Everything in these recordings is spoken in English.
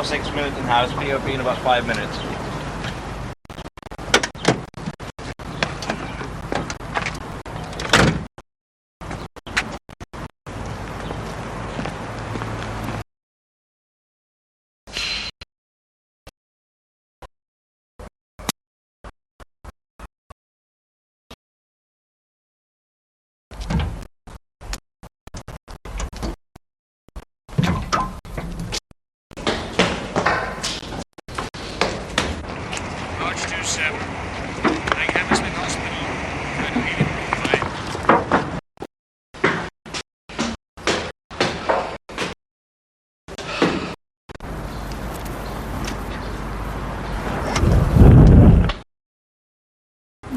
6 Militant House, POP in about 5 minutes.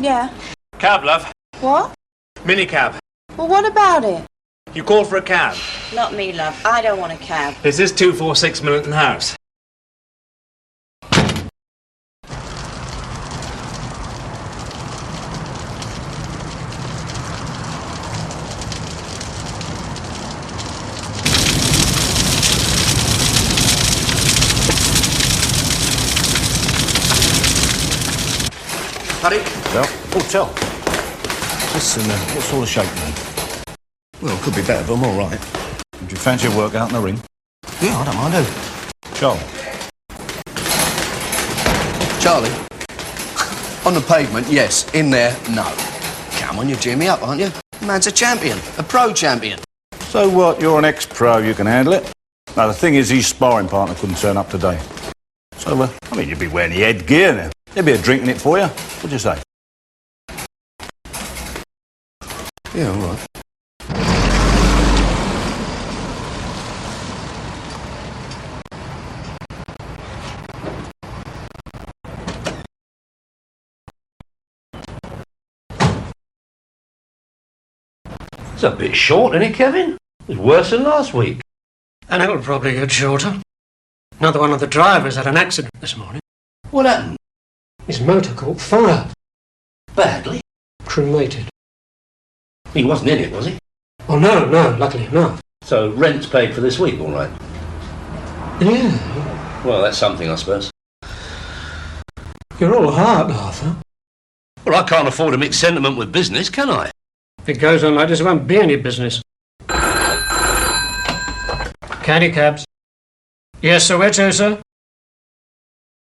Yeah. Cab, love. What? Minicab. Well, what about it? You called for a cab. Not me, love. I don't want a cab. This is 246 Militant House. Paddy? Well, hotel. Listen, what sort of shape, man? Well, could be better, but I'm all right. Would you fancy a workout in the ring? Yeah, I don't mind, who? Charlie. Charlie? On the pavement, yes. In there, no. Come on, you're gearing me up, aren't you? Man's a champion. A pro champion. So what, you're an ex-pro, you can handle it? Now, the thing is, his sparring partner couldn't turn up today. So, I mean, you'd be wearing the headgear now. There'd be a drink in it for you. What'd you say? Yeah, all right. It's a bit short, isn't it, Kevin? It's worse than last week. And it'll probably get shorter. Another one of the drivers had an accident this morning. What happened? His motor caught fire. Badly? Cremated. He wasn't in it, was he? Oh, no, luckily enough. So rent's paid for this week, all right? Yeah. Well, that's something, I suppose. You're all heart, Arthur. Well, I can't afford to mix sentiment with business, can I? If it goes on like this, it won't be any business. Candy cabs. Yes, sir, where to, sir?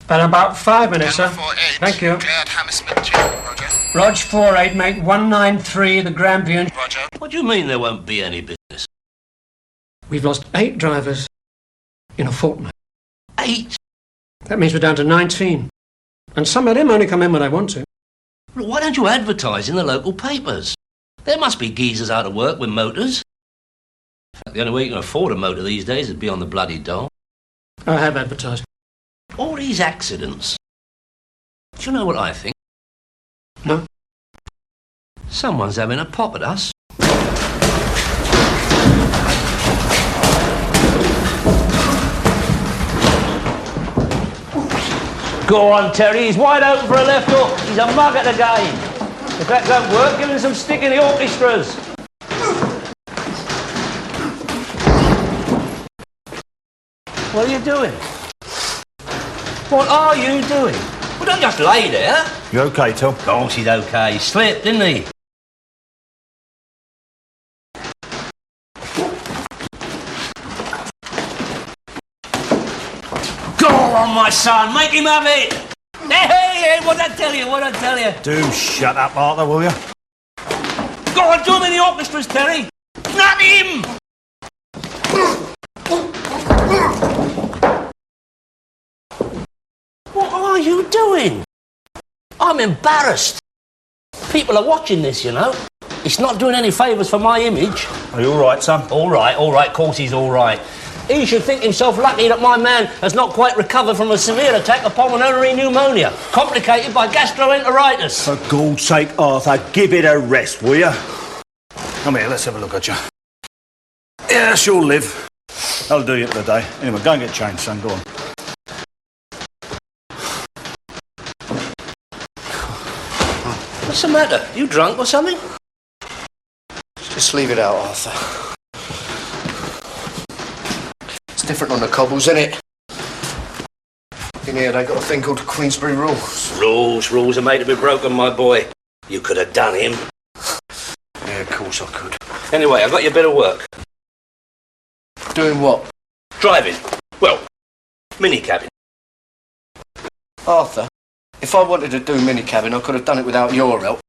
About 5 minutes, sir. Thank you. Rog 48, mate, 193, the Grampian. Roger. What do you mean there won't be any business? We've lost 8 drivers in a fortnight. 8? That means we're down to 19. And some of them only come in when I want to. Well, why don't you advertise in the local papers? There must be geezers out of work with motors. In fact, the only way you can afford a motor these days is to be on the bloody dole. I have advertised. All these accidents. Do you know what I think? No. Someone's having a pop at us. Go on, Terry. He's wide open for a left hook. He's a mug at the game. If that don't work, give him some stick in the orchestras. What are you doing? What are you doing? Well, don't just lay there. You okay, Tom? Of course he's okay. He slipped, didn't he? Go on, my son. Make him have it. Hey, what'd I tell you? Do shut up, Arthur, will you? Go on, do him in the orchestras, Terry. Not him! What are you doing? I'm embarrassed. People are watching this, you know. It's not doing any favours for my image. Are you all right, son? All right, of course he's all right. He should think himself lucky that my man has not quite recovered from a severe attack of pulmonary pneumonia, complicated by gastroenteritis. For God's sake, Arthur, give it a rest, will you? Come here, let's have a look at you. Yeah, she'll live. That'll do you for the day. Anyway, go and get changed, son. Go on. What's the matter? You drunk or something? Just leave it out, Arthur. It's different on the cobbles, isn't it? In here, they got a thing called Queensberry Rules. Rules are made to be broken, my boy. You could have done him. Yeah, of course I could. Anyway, I got you a bit of work. Doing what? Driving. Well, mini-cabbing. Arthur, if I wanted to do mini-cabbing, I could have done it without your help.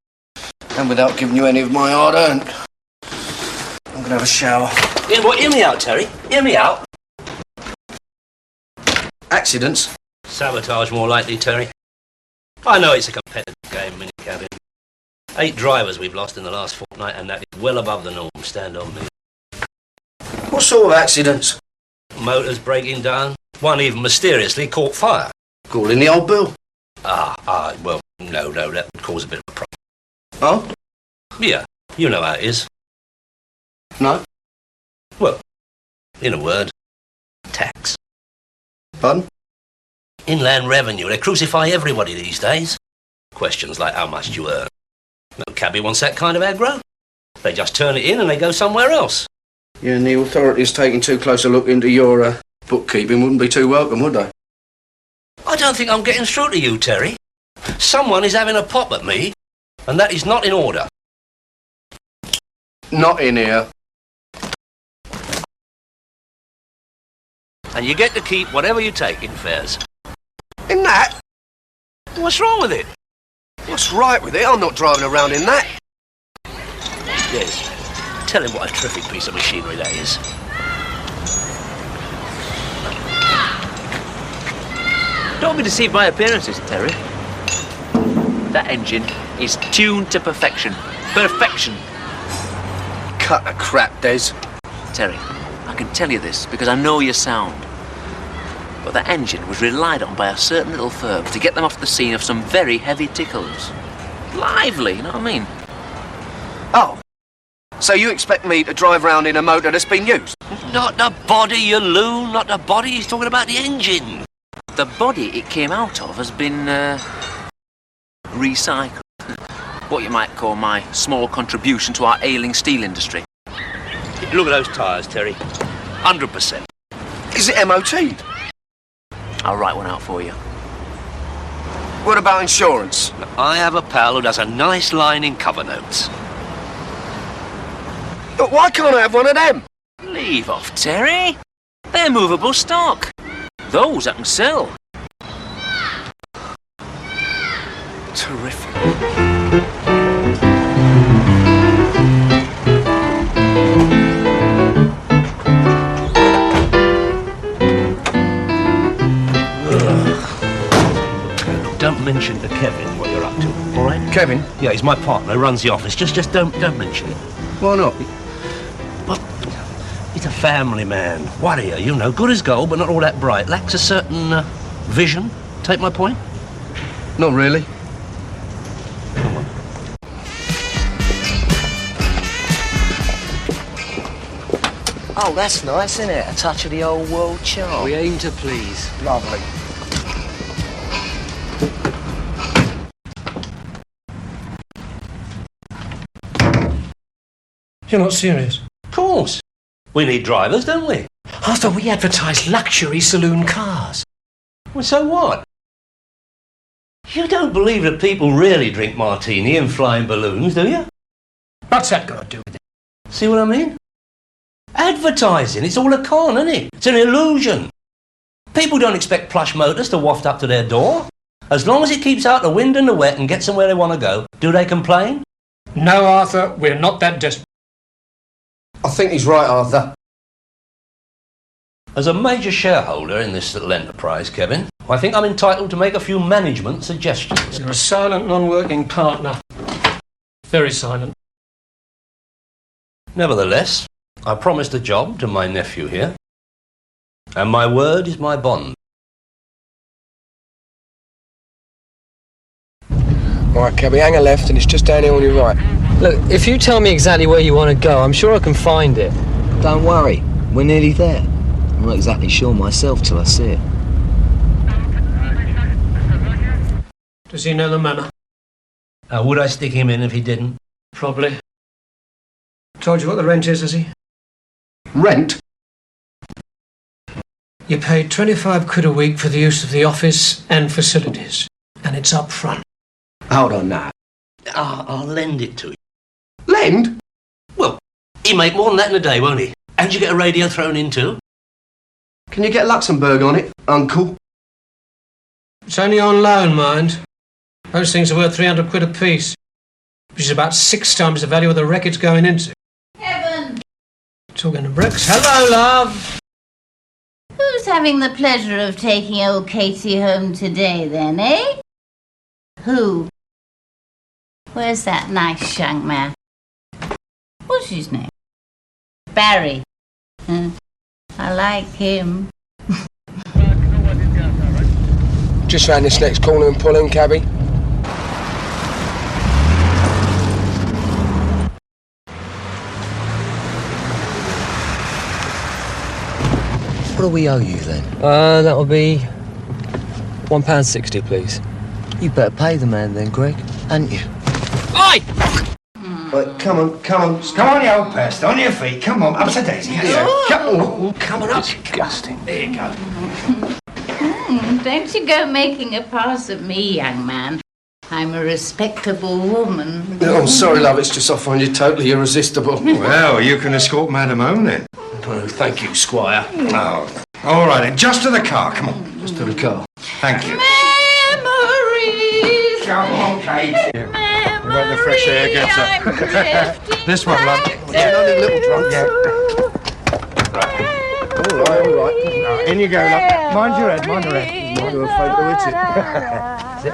And without giving you any of my hard-earned. I'm going to have a shower. Hear me out, Terry. Hear me out. Accidents? Sabotage more likely, Terry. I know it's a competitive game, mini-cabbing. 8 drivers we've lost in the last fortnight, and that is well above the norm, stand on me. What sort of accidents? Motors breaking down. One even mysteriously caught fire. Calling the old bill. Well, no, that would cause a bit of a problem. Oh? Yeah, you know how it is. No? Well, in a word, tax. Pardon? Inland revenue, they crucify everybody these days. Questions like how much do you earn? No cabbie wants that kind of aggro. They just turn it in and they go somewhere else. Yeah, and the authorities taking too close a look into your bookkeeping wouldn't be too welcome, would they? I don't think I'm getting through to you, Terry. Someone is having a pop at me, and that is not in order. Not in here. And you get to keep whatever you take in fares. In that? What's wrong with it? What's right with it? I'm not driving around in that. Yes. Tell him what a terrific piece of machinery that is. Don't be deceived by appearances, Terry. That engine is tuned to perfection. Perfection. Cut the crap, Des. Terry, I can tell you this because I know your sound. But that engine was relied on by a certain little firm to get them off the scene of some very heavy tickles. Lively, you know what I mean? Oh. So you expect me to drive around in a motor that's been used? Not the body, you loon, not the body. He's talking about the engine. The body it came out of has been, recycled. What you might call my small contribution to our ailing steel industry. Look at those tyres, Terry. 100%. Is it MOT'd? I'll write one out for you. What about insurance? I have a pal who does a nice line in cover notes. But why can't I have one of them? Leave off, Terry. They're movable stock. Those I can sell. Terrific. Don't mention to Kevin what you're up to, all right? Kevin? Yeah, he's my partner, runs the office. Just don't mention it. Why not? Well, he's a family man. Warrior, you know, good as gold, but not all that bright. Lacks a certain vision. Take my point? Not really. Come on. Oh, that's nice, isn't it? A touch of the old world charm. We aim to please. Lovely. You're not serious? Of course. We need drivers, don't we? Arthur, we advertise luxury saloon cars. Well, so what? You don't believe that people really drink martini and fly in balloons, do you? What's that got to do with it? See what I mean? Advertising, it's all a con, isn't it? It's an illusion. People don't expect plush motors to waft up to their door. As long as it keeps out the wind and the wet and gets them where they want to go, do they complain? No, Arthur, we're not that desperate. I think he's right, Arthur. As a major shareholder in this little enterprise, Kevin, I think I'm entitled to make a few management suggestions. You're a silent, non-working partner. Very silent. Nevertheless, I promised a job to my nephew here, and my word is my bond. All right, Kebby, hang a left and it's just down here on your right. Look, if you tell me exactly where you want to go, I'm sure I can find it. Don't worry, we're nearly there. I'm not exactly sure myself till I see it. Does he know the manor? Would I stick him in if he didn't? Probably. Told you what the rent is, has he? Rent? You paid 25 quid a week for the use of the office and facilities. And it's up front. Hold on now. I'll lend it to you. Lend? Well, he'll make more than that in a day, won't he? And you get a radio thrown in too. Can you get Luxembourg on it, Uncle? It's only on loan, mind. Those things are worth 300 quid apiece, which is about 6 times the value of the wreck it's going into. Kevin! Talking to bricks. Hello, love! Who's having the pleasure of taking old Katie home today, then, eh? Who? Where's that nice young man? What's his name? Barry. I like him. Just round this next corner and pull in, cabby. What do we owe you then? That'll be £1.60, please. You better pay the man then, Greg, hadn't you? Oi! Right, come on. Come on, you old pest. On your feet. Come on. Up to Daisy. Come on up. Disgusting. There you go. Don't you go making a pass at me, young man. I'm a respectable woman. Oh, sorry, love. It's just I find you totally irresistible. Well, you can escort Madam home then. Oh, thank you, Squire. Oh. All right, then. Just to the car. Come on. Just to the car. Thank you. Memories. Come on, Kate. When the fresh air gets up. This one, love. Yeah, only a little drunk. Yeah. All right. In you go, love. Mind your head, mind your head. Mind your fate to hit it. That's it.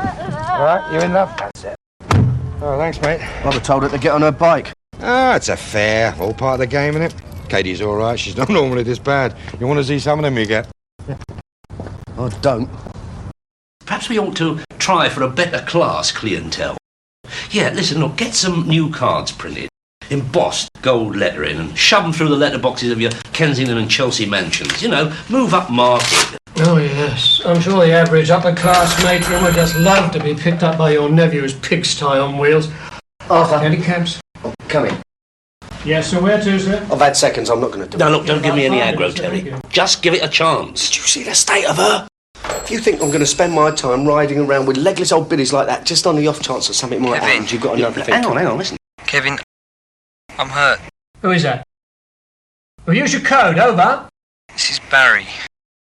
All right, you in, love? That's it. Oh, thanks, mate. I'd have told her to get on her bike. Ah, it's a fair. All part of the game, innit? Katie's all right. She's not normally this bad. You want to see some of them you get? I don't. Perhaps we ought to try for a better class clientele. Yeah, listen, look, get some new cards printed, embossed gold lettering, and shove them through the letterboxes of your Kensington and Chelsea mansions. You know, move up market. Oh, yes. I'm sure the average upper-class matron would just love to be picked up by your nephew's pigsty on wheels. Arthur. Handicabs? Oh, come in. Yes, sir. Where to, sir? I've had seconds. I'm not going to do it. No, look, don't give me any aggro, Terry. Just give it a chance. Did you see the state of her? If you think I'm going to spend my time riding around with legless old biddies like that, just on the off chance that something might happen, you've got another thing. Hang on, listen. Kevin, I'm hurt. Who is that? Well, use your code. Over. This is Barry.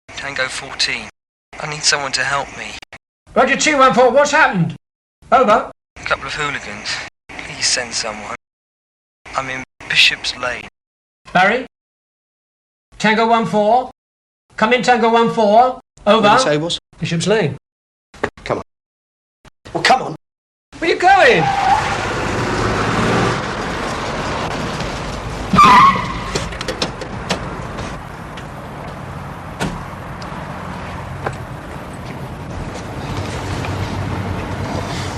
Tango 14. I need someone to help me. Roger 214. What's happened? Over. A couple of hooligans. Please send someone. I'm in Bishop's Lane. Barry? Tango 14. Come in, Tango 14. Over. What did you say was? Bishop's Lane. Come on. Well, come on. Where are you going?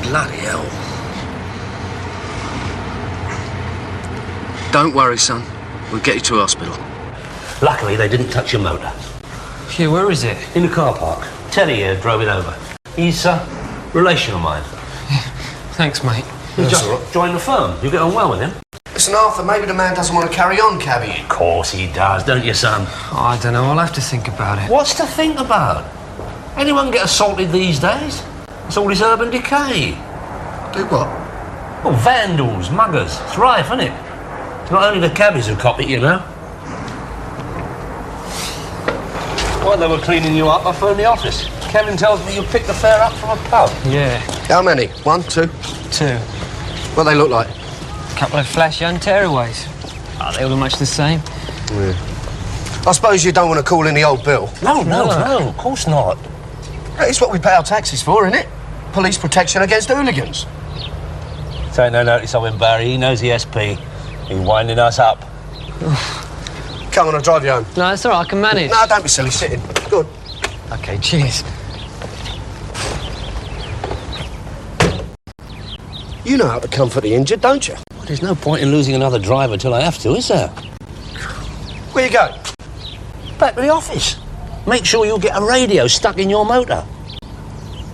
Bloody hell. Don't worry, son. We'll get you to hospital. Luckily, they didn't touch your motor. Yeah, where is it? In the car park. Teddy here drove it over. He's a relation of mine. Thanks, mate. He's just joined the firm. You get on well with him? Listen, Arthur, maybe the man doesn't want to carry on, cabby. Of course he does, don't you, son? Oh, I don't know. I'll have to think about it. What's to think about? Anyone get assaulted these days? It's all this urban decay. Do what? Well, vandals, muggers. It's rife, isn't it? It's not only the cabbies who cop it, you know. While they were cleaning you up, I phoned the office. Kevin tells me you picked the fare up from a pub. Yeah. How many? 1, 2? 2. What they look like? Couple of flash young tearaways. Are they all much the same? Yeah. I suppose you don't want to call in the old bill. No, of course not. It's what we pay our taxes for, isn't it? Police protection against hooligans. Take no notice of him, Barry. He knows the SP. He's winding us up. Come on, I'll drive you home. No, it's all right. I can manage. No, don't be silly. Sit in. Good. OK, cheers. You know how to comfort the injured, don't you? Well, there's no point in losing another driver till I have to, is there? Where you going? Back to the office. Make sure you get a radio stuck in your motor.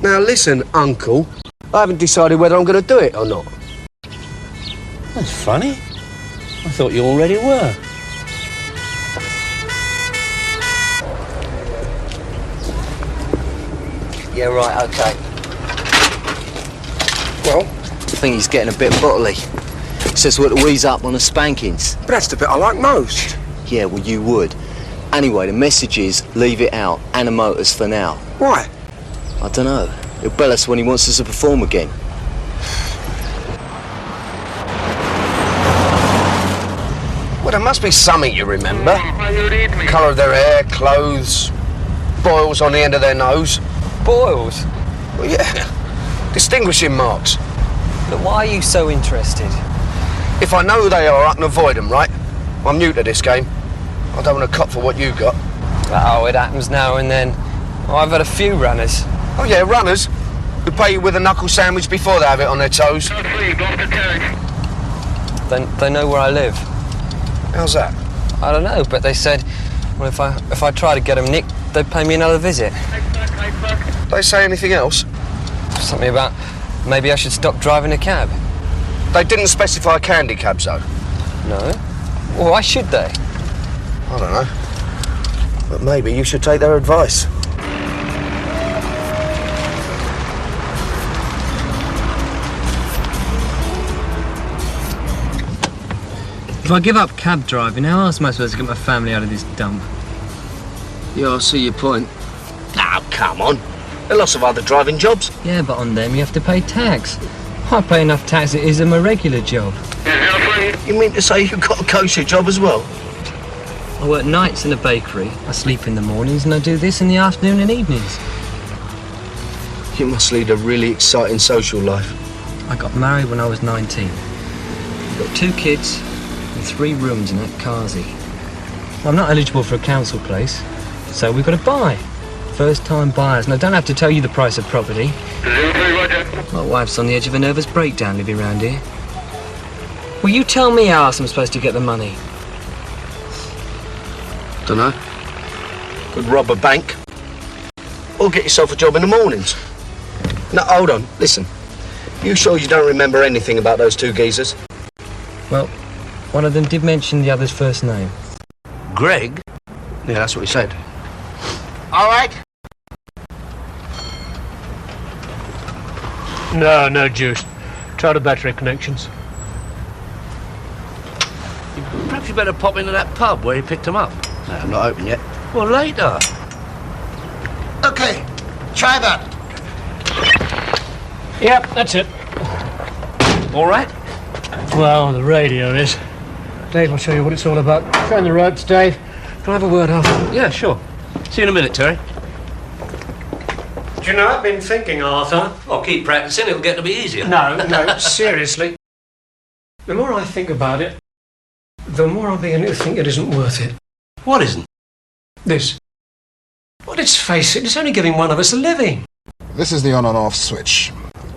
Now, listen, Uncle. I haven't decided whether I'm going to do it or not. That's funny. I thought you already were. Yeah, right, okay. Well? I think he's getting a bit bottly. Says we're to wheeze up on the spankings. But that's the bit I like most. Yeah, well, you would. Anyway, the message is leave it out. Anna Motors for now. Why? I don't know. He'll bell us when he wants us to perform again. Well, there must be something you remember. Colour of their hair, clothes, boils on the end of their nose. Boils? Well, yeah. Distinguishing marks. But why are you so interested? If I know who they are, I can avoid them, right? I'm new to this game. I don't want to cop for what you got. Oh, it happens now and then. Oh, I've had a few runners. Oh, yeah, runners who pay you with a knuckle sandwich before they have it on their toes. They know where I live. How's that? I don't know, but they said, well, if I try to get them nicked, they'd pay me another visit. They say anything else? Something about maybe I should stop driving a cab. They didn't specify candy cabs, though. No? Well, why should they? I don't know. But maybe you should take their advice. If I give up cab driving, how else am I supposed to get my family out of this dump? Yeah, I see your point. Now, come on. There are lots of other driving jobs. Yeah, but on them you have to pay tax. I pay enough tax as it is in my regular job. You mean to say you've got a kosher job as well? I work nights in a bakery, I sleep in the mornings, and I do this in the afternoon and evenings. You must lead a really exciting social life. I got married when I was 19. I've got 2 kids and 3 rooms in that Kazi. I'm not eligible for a council place, so we've got to buy. First-time buyers, and I don't have to tell you the price of property. My wife's on the edge of a nervous breakdown living around here. Will you tell me how else I'm supposed to get the money? Dunno. Could rob a bank. Or get yourself a job in the mornings. No, hold on, listen. You sure you don't remember anything about those 2 geezers? Well, one of them did mention the other's first name. Greg? Yeah, that's what he said. All right. No juice. Try the battery connections. Perhaps you better pop into that pub where he picked him up. No, I'm not open yet. Well, later. Okay, try that. Yep, that's it. All right? Well, the radio is. Dave will show you what it's all about. Turn the ropes, Dave. Can I have a word after? Yeah, sure. See you in a minute, Terry. Do you know, I've been thinking, Arthur. Well, keep practicing, it'll get to be easier. No, seriously. The more I think about it, the more I'm beginning to think it isn't worth it. What isn't? This. Well, let's face it, it's only giving one of us a living. This is the on and off switch.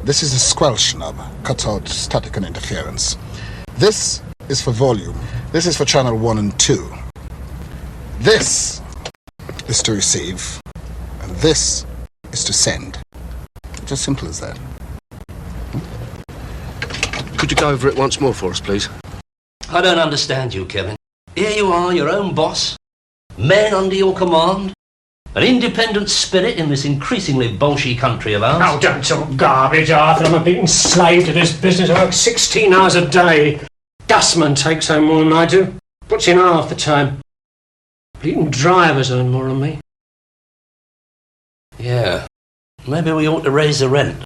This is a squelch knob, cuts out static and interference. This is for volume. This is for channel 1 and 2. This is to receive, and this is to send. It's as simple as that. Could you go over it once more for us, please? I don't understand you, Kevin. Here you are, your own boss, men under your command, an independent spirit in this increasingly bolshy country of ours. Oh, don't talk garbage, Arthur. I'm a beaten slave to this business. I work 16 hours a day. Dustman takes home more than I do. Puts in half the time. Bleating drivers earn more than me. Yeah. Maybe we ought to raise the rent.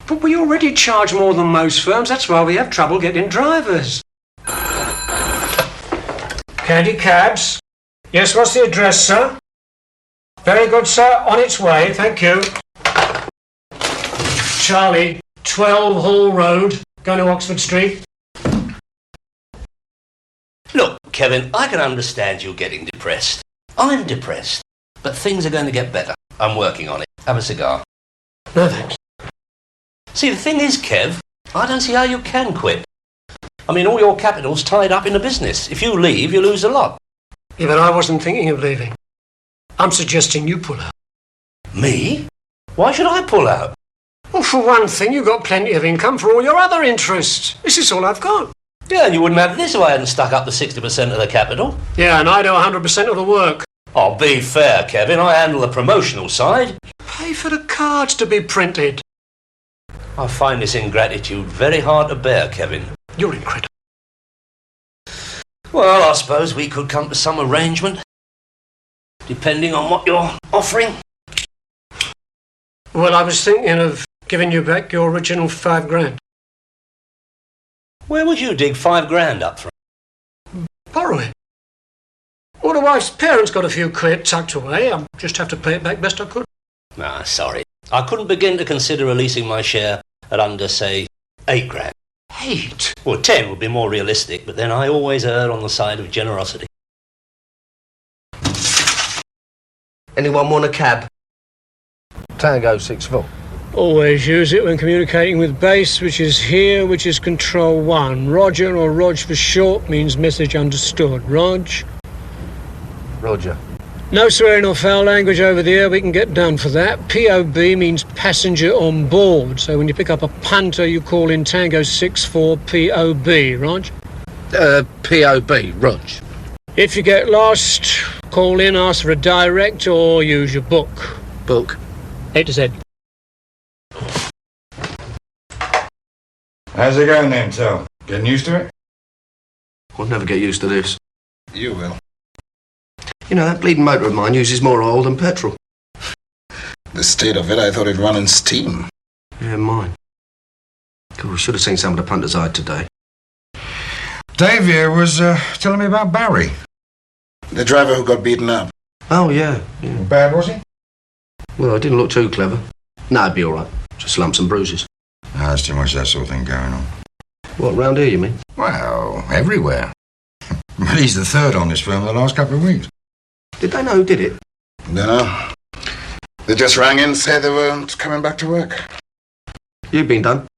But we already charge more than most firms. That's why we have trouble getting drivers. Candy cabs. Yes, what's the address, sir? Very good, sir. On its way. Thank you. Charlie, 12 Hall Road, going to Oxford Street. Look, Kevin, I can understand you getting depressed. I'm depressed. But things are going to get better. I'm working on it. Have a cigar. No, thanks. See, the thing is, Kev, I don't see how you can quit. I mean, all your capital's tied up in the business. If you leave, you lose a lot. Yeah, but I wasn't thinking of leaving. I'm suggesting you pull out. Me? Why should I pull out? Well, for one thing, you've got plenty of income for all your other interests. This is all I've got. Yeah, and you wouldn't have this if I hadn't stuck up the 60% of the capital. Yeah, and I do 100% of the work. Oh, be fair, Kevin. I handle the promotional side. Pay for the cards to be printed. I find this ingratitude very hard to bear, Kevin. You're incredible. Well, I suppose we could come to some arrangement, depending on what you're offering. Well, I was thinking of giving you back your original £5,000. Where would you dig £5,000 up from? Borrow it. Well, the wife's parents got a few quid tucked away. I'll just have to pay it back best I could. Ah, sorry. I couldn't begin to consider releasing my share at under, say, £8,000. 8? Well, 10 would be more realistic, but then I always err on the side of generosity. Anyone want a cab? Tango 6-4. Always use it when communicating with base, which is here, which is Control 1. Roger, or Rog for short, means message understood. Rog? Roger. No swearing or foul language over the air, we can get done for that. POB means passenger on board, so when you pick up a punter, you call in Tango 6-4 POB, Rog? POB, Rog. If you get lost, call in, ask for a direct, or use your book. Book? A to Z. How's it going then, Tom? Getting used to it? I'll never get used to this. You will. You know, that bleeding motor of mine uses more oil than petrol. The state of it, I thought it'd run on steam. Yeah, mine. God, we should have seen some of the punters I had today. Dave here was telling me about Barry. The driver who got beaten up. Oh, yeah. Bad, was he? Well, I didn't look too clever. No, it'd be all right. Just lumps and bruises. No, there's too much of that sort of thing going on. What, round here, you mean? Well, everywhere. But he's the third on this film the last couple of weeks. Did they know who did it? No. They just rang in and said they weren't coming back to work. You've been done?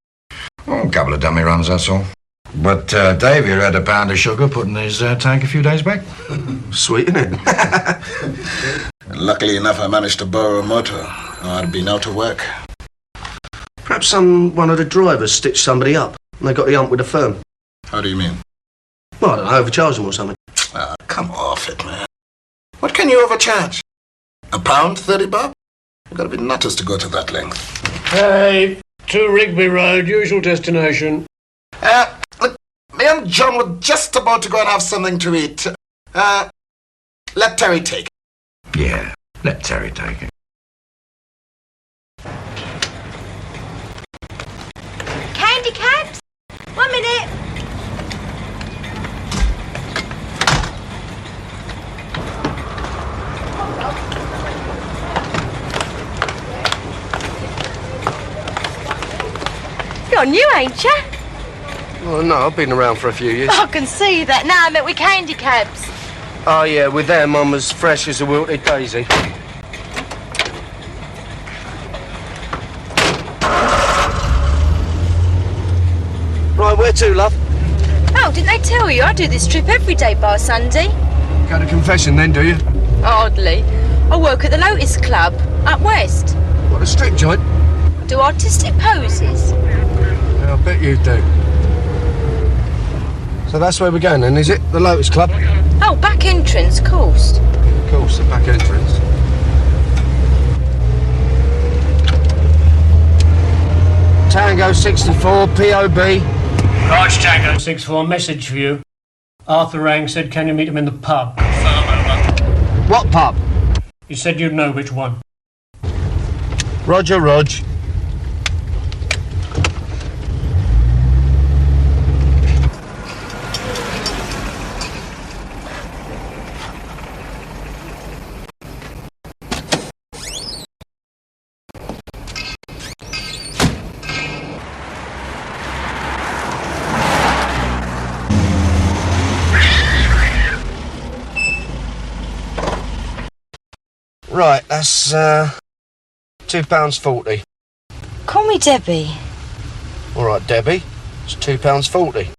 Oh, a couple of dummy runs, that's all. But Dave here had a pound of sugar put in his tank a few days back. Sweet, isn't it? Luckily enough, I managed to borrow a motor. I'd been out of work. Perhaps one of the drivers stitched somebody up and they got the hump with the firm. How do you mean? Well, I don't know, overcharged them or something. Come off it, man. What can you overcharge? £1, 30 bob? You've got to be nutters to go to that length. Hey, to Rigby Road, usual destination. Look, me and John were just about to go and have something to eat. Let Terry take it. Yeah, let Terry take it. Candy cabs? 1 minute. You're new, ain't you? Oh, no, I've been around for a few years. I can see that. Now I met with candy cabs. Oh, yeah, with them, I'm as fresh as a wilted daisy. Right, where to, love? Oh, didn't they tell you? I do this trip every day by Sunday. Go to confession then, do you? Hardly. I work at the Lotus Club, up west. What, a strip joint? I do artistic poses. Yeah, I bet you do. So that's where we're going then, is it? The Lotus Club? Oh, back entrance, course. Of course, the back entrance. Tango 64, POB. Rog Tango 6-4, message for you. Arthur rang, said, can you meet him in the pub? What pub? He said you'd know which one. Roger, Rog. Right, that's £2.40. Call me Debbie. All right, Debbie. It's £2.40.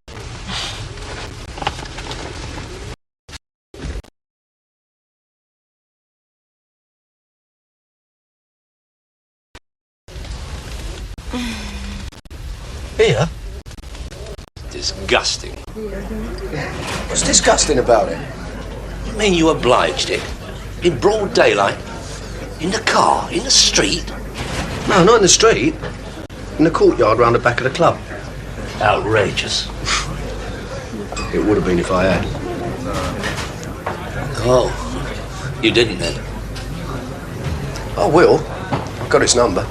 Here? Disgusting. What's disgusting about it? I mean, you obliged it. In broad daylight. In the car? In the street? No, not in the street. In the courtyard round the back of the club. Outrageous. It would have been if I had. Oh, you didn't then? I will. I've got his number.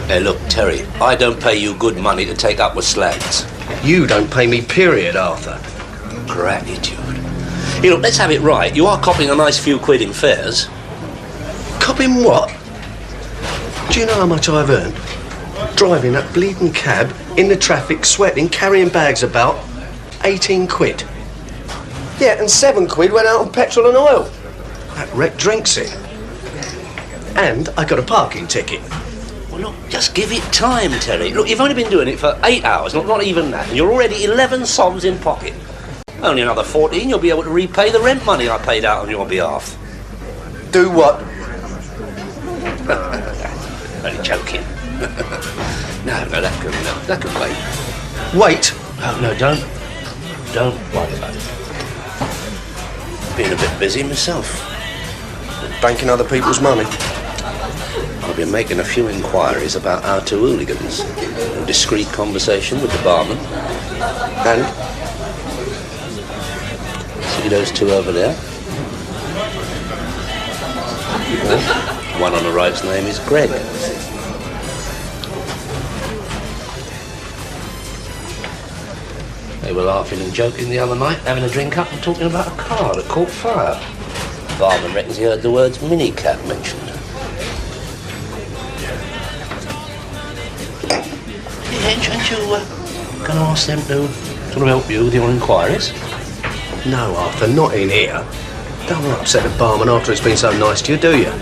Hey, look, Terry, I don't pay you good money to take up with slags. You don't pay me, period, Arthur. Gratitude. Hey, look, let's have it right. You are copping a nice few quid in fares. Copping what? Do you know how much I've earned? Driving that bleeding cab, in the traffic, sweating, carrying bags about. 18 quid. Yeah, and 7 quid went out on petrol and oil. That wreck drinks it. And I got a parking ticket. Well, look, just give it time, Terry. Look, you've only been doing it for 8 hours, not even that, and you're already 11 sols in pocket. Only another 14, you'll be able to repay the rent money I paid out on your behalf. Do what? Only joking. No, that could wait. Wait? Oh, no, don't worry about it. Been a bit busy myself. Banking other people's money. I've been making a few inquiries about our two hooligans. A discreet conversation with the barman. And? See those two over there? Well, one on the right's name is Greg. They were laughing and joking the other night, having a drink up and talking about a car that caught fire. The barman reckons he heard the words minicab mentioned. Yeah, aren't you going to ask them to sort of help you with your inquiries? No, Arthur, not in here. Don't want to upset the barman after he's been so nice to you, do you?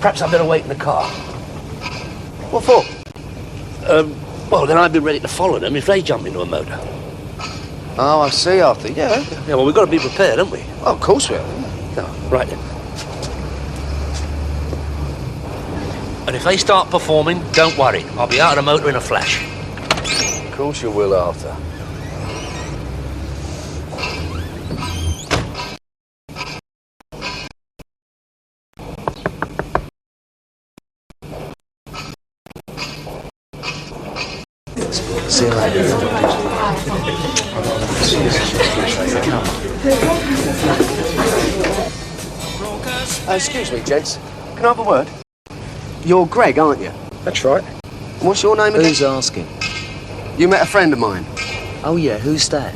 Perhaps I'd better wait in the car. What for? Well, then I'd be ready to follow them if they jump into a motor. Oh, I see, Arthur, yeah. Yeah, well, we've got to be prepared, haven't we? Oh, of course we are. No, right then. And if they start performing, don't worry. I'll be out of the motor in a flash. Of course you will, Arthur. See you later. Excuse me, gents. Can I have a word? You're Greg, aren't you? That's right. And what's your name again? Who's asking? You met a friend of mine. Oh, yeah, who's that?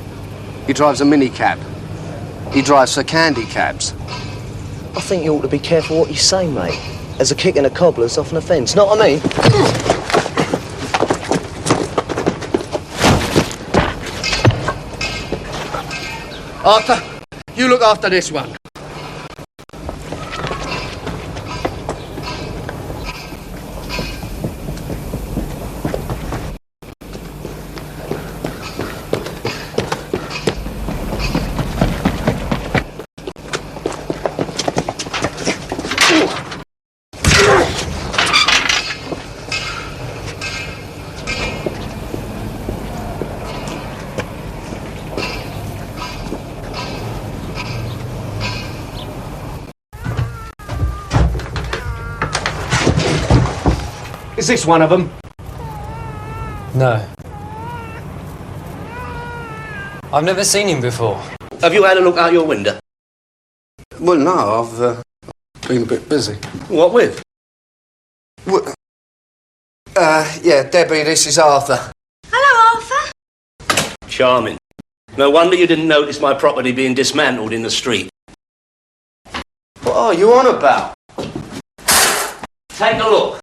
He drives a minicab. He drives for candy cabs. I think you ought to be careful what you say, mate. There's a kick and a cobbler's off an offence, not what I mean? Arthur, you look after this one. Is this one of them? No. I've never seen him before. Have you had a look out your window? Well, no, I've been a bit busy. What with? Yeah, Debbie, this is Arthur. Hello, Arthur. Charming. No wonder you didn't notice my property being dismantled in the street. What are you on about? Take a look.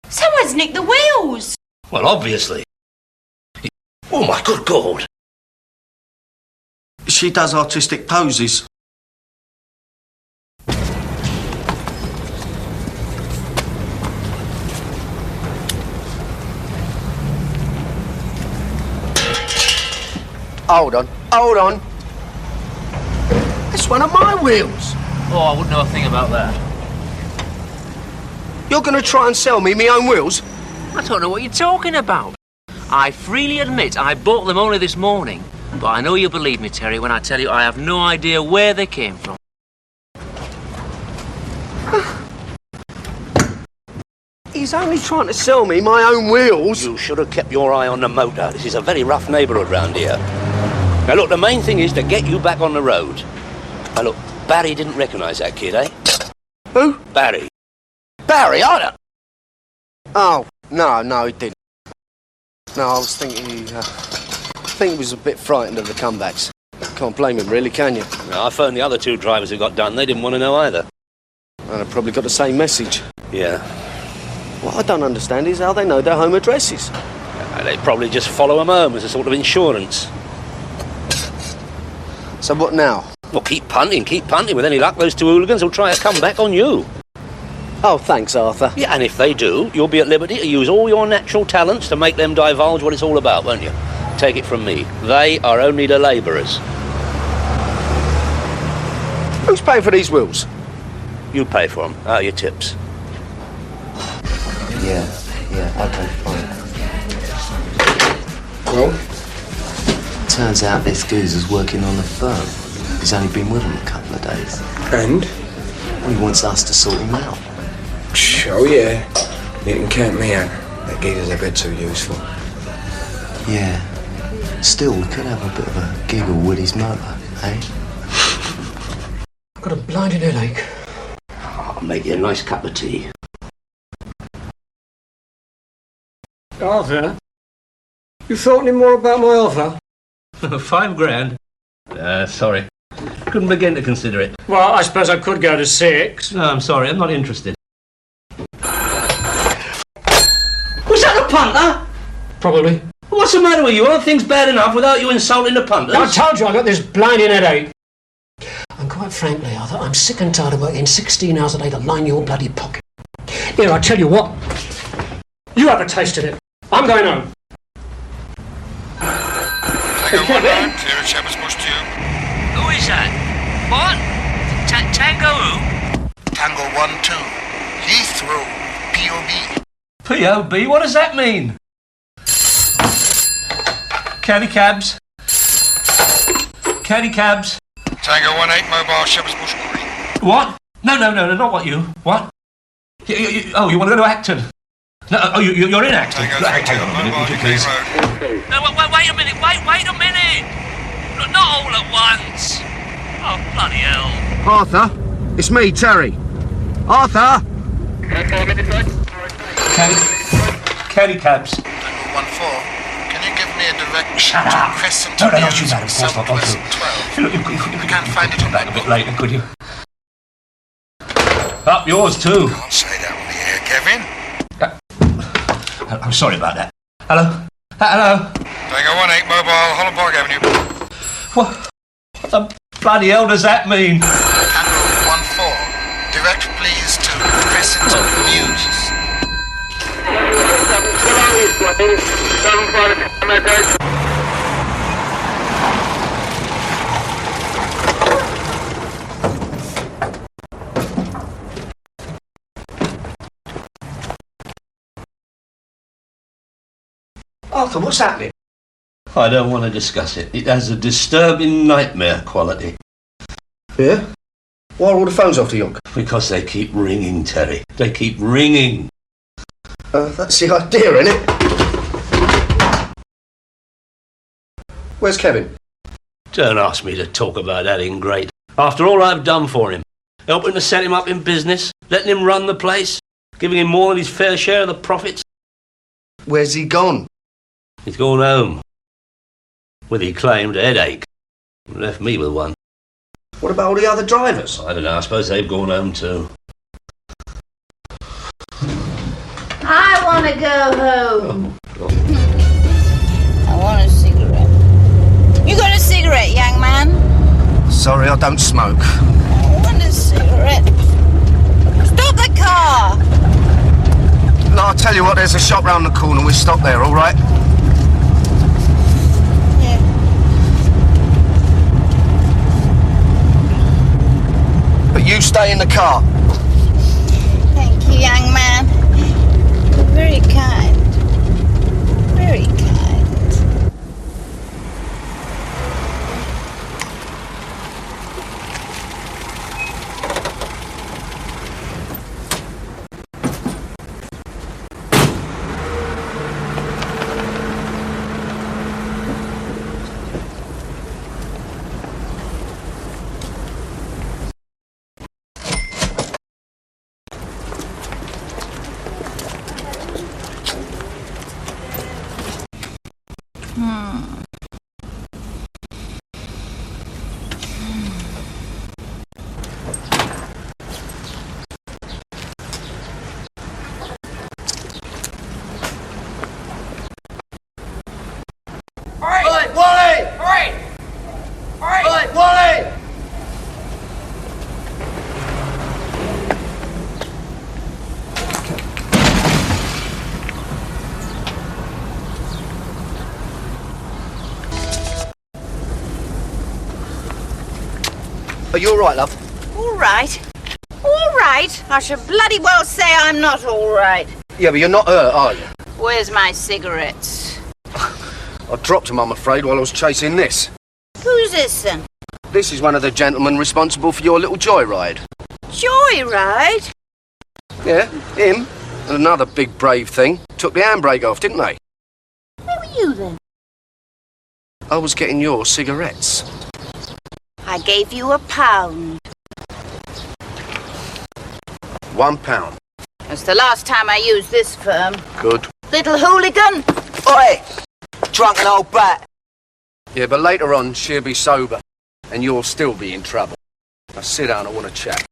Someone's nicked the wheels. Well, obviously. Oh, my good God. She does artistic poses. Hold on. That's one of my wheels. Oh, I wouldn't know a thing about that. You're going to try and sell me my own wheels? I don't know what you're talking about. I freely admit I bought them only this morning. But I know you'll believe me, Terry, when I tell you I have no idea where they came from. He's only trying to sell me my own wheels. You should have kept your eye on the motor. This is a very rough neighbourhood round here. Now, look, the main thing is to get you back on the road. Now, look, Barry didn't recognise that kid, eh? Who? Barry. Barry, I don't... Oh, no, he didn't. No, I was thinking I think he was a bit frightened of the comebacks. Can't blame him, really, can you? Now, I phoned the other two drivers who got done. They didn't want to know either. And I probably got the same message. Yeah. What I don't understand is how they know their home addresses. They probably just follow them home as a sort of insurance. So what now? Well, keep punting. With any luck, those two hooligans will try a comeback on you. Oh, thanks, Arthur. Yeah, and if they do, you'll be at liberty to use all your natural talents to make them divulge what it's all about, won't you? Take it from me. They are only the labourers. Who's paying for these wheels? You pay for them. Out of your tips. Yeah, okay, fine. Well? Turns out this geezer's working on the firm. He's only been with him a couple of days. And? Well, he wants us to sort him out. Oh, yeah. You can count me out. That geezer's a bit too useful. Yeah. Still, we could have a bit of a giggle with his motor, eh? I've got a blinding headache. I'll make you a nice cup of tea. Arthur, you thought any more about my offer? £5,000? Sorry. Couldn't begin to consider it. Well, I suppose I could go to 6. No, I'm sorry, I'm not interested. Was that a punter? Probably. What's the matter with you? Aren't things bad enough without you insulting the punters? I told you I got this blinding headache. And quite frankly, Arthur, I'm sick and tired of working 16 hours a day to line your bloody pocket. Here, I tell you what. You have a taste of it. I'm going home. Tango 1 clear at Shepherd's Bush 2. Who is that? What? Tango who? Tango 1-2. Heathrow. POB. POB? What does that mean? Caddy cabs. Caddy cabs. Tango 1-8 mobile Shepherd's Bush Green. What? No, not what you. What? You want to go to Acton? No, you're in Acton. Hang on a minute, would you please? No, wait a minute, wait a minute! Not all at once! Oh, bloody hell. Arthur, it's me, Terry. Arthur! Caddy cabs. Tango 1-4. Can you give me a direction Shut to up! Crescent No, News, shoot that, of course not. Southwest 12? You can't find it on that a bit later, could you? Up yours too. Can't say that on the air, Kevin. I'm sorry about that. Hello? Hello? Tango 1-8 mobile Holland Park Avenue. What the bloody hell does that mean? Tango 1-4. Direct please to Crescent News. Arthur, what's happening? I don't want to discuss it. It has a disturbing nightmare quality. Yeah? Why are all the phones off the York? Because they keep ringing, Terry. They keep ringing. That's the idea, innit? Where's Kevin? Don't ask me to talk about that ingrate. After all I've done for him, helping to set him up in business, letting him run the place, giving him more than his fair share of the profits. Where's he gone? He's gone home. With he claimed a headache. Left me with one. What about all the other drivers? I don't know, I suppose they've gone home too. I want to go home. I want a cigarette. You got a cigarette, young man? Sorry, I don't smoke. I want a cigarette. Stop the car! No, I'll tell you what, there's a shop round the corner. We'll stop there, all right? Yeah. But you stay in the car. Thank you, young man. Very kind. Very kind. Are you all right, love? All right. All right. I should bloody well say I'm not all right. Yeah, but you're not hurt, are you? Where's my cigarettes? I dropped them, I'm afraid, while I was chasing this. Who's this then? This is one of the gentlemen responsible for your little joyride. Joyride? Yeah, him. And another big brave thing. Took the handbrake off, didn't they? Where were you then? I was getting your cigarettes. I gave you £1. £1. That's the last time I used this firm. Good. Little hooligan! Oi! Drunken old bat! Yeah, but later on, she'll be sober. And you'll still be in trouble. Now sit down, I want to chat.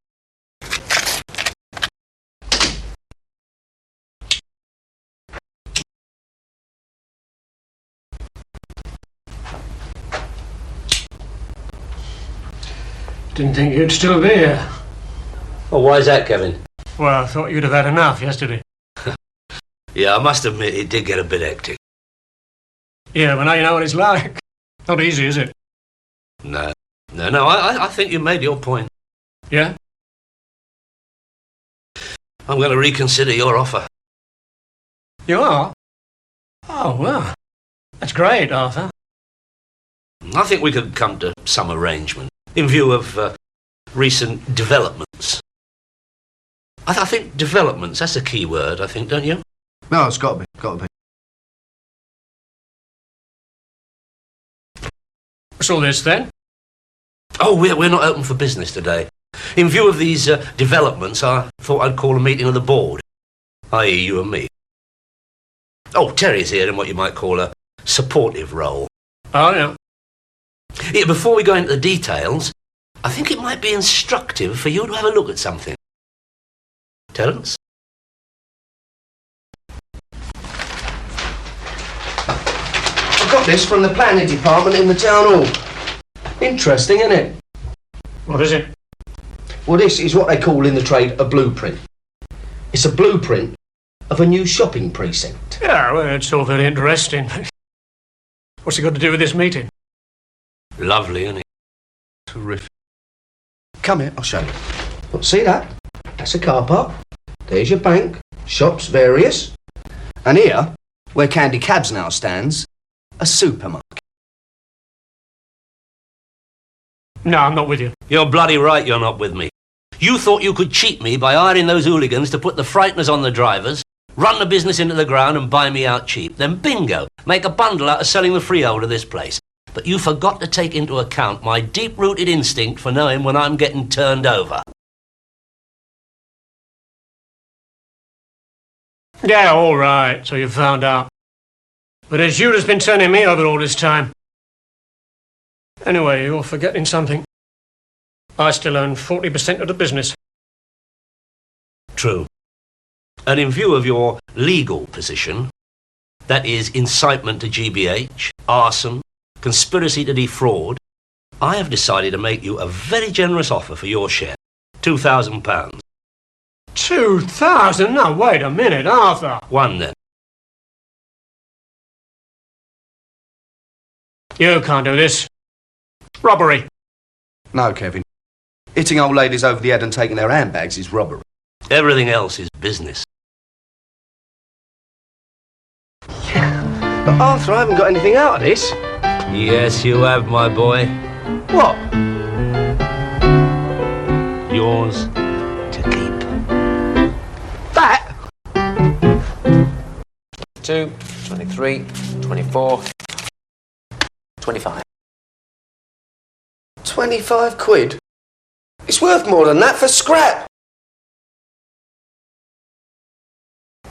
Didn't think you'd still be here. Well, why is that, Kevin? Well, I thought you'd have had enough yesterday. Yeah, I must admit it did get a bit hectic. Yeah, but now you know what it's like. Not easy, is it? No, I think you made your point. Yeah? I'm going to reconsider your offer. You are? Oh, well. That's great, Arthur. I think we could come to some arrangement in view of recent developments. I think developments, that's a key word, I think, don't you? No, it's got to be. What's all this, then? Oh, we're not open for business today. In view of these developments, I thought I'd call a meeting of the board, i.e. you and me. Oh, Terry's here in what you might call a supportive role. Oh, yeah. Yeah, before we go into the details, I think it might be instructive for you to have a look at something. Terence? I got this from the planning department in the town hall. Interesting, isn't it? What is it? Well, this is what they call in the trade a blueprint. It's a blueprint of a new shopping precinct. Yeah, well, it's all very interesting. What's it got to do with this meeting? Lovely, isn't it? Terrific. Come here, I'll show you. Look, see that? That's a car park. There's your bank. Shops, various. And here, where Candy Cabs now stands, a supermarket. No, I'm not with you. You're bloody right you're not with me. You thought you could cheat me by hiring those hooligans to put the frighteners on the drivers, run the business into the ground and buy me out cheap. Then bingo, make a bundle out of selling the freehold of this place. But you forgot to take into account my deep-rooted instinct for knowing when I'm getting turned over. Yeah, all right, so you found out. But it's you that's been turning me over all this time. Anyway, you're forgetting something. I still own 40% of the business. True. And in view of your legal position, that is incitement to GBH, arson, conspiracy to defraud, I have decided to make you a very generous offer for your share. £2,000. 2,000? No, wait a minute, Arthur. One then. You can't do this. Robbery. No, Kevin. Hitting old ladies over the head and taking their handbags is robbery. Everything else is business. But Arthur, I haven't got anything out of this. Yes, you have, my boy. What? Yours to keep. That? 2, 23, 24, 25. 25 quid? It's worth more than that for scrap.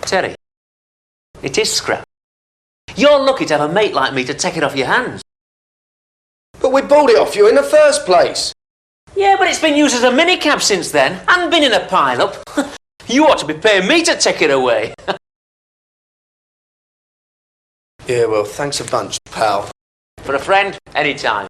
Terry, it is scrap. You're lucky to have a mate like me to take it off your hands. But we bought it off you in the first place. Yeah, but it's been used as a minicab since then, and been in a pile-up. You ought to be paying me to take it away. Yeah, well, thanks a bunch, pal. For a friend, any time.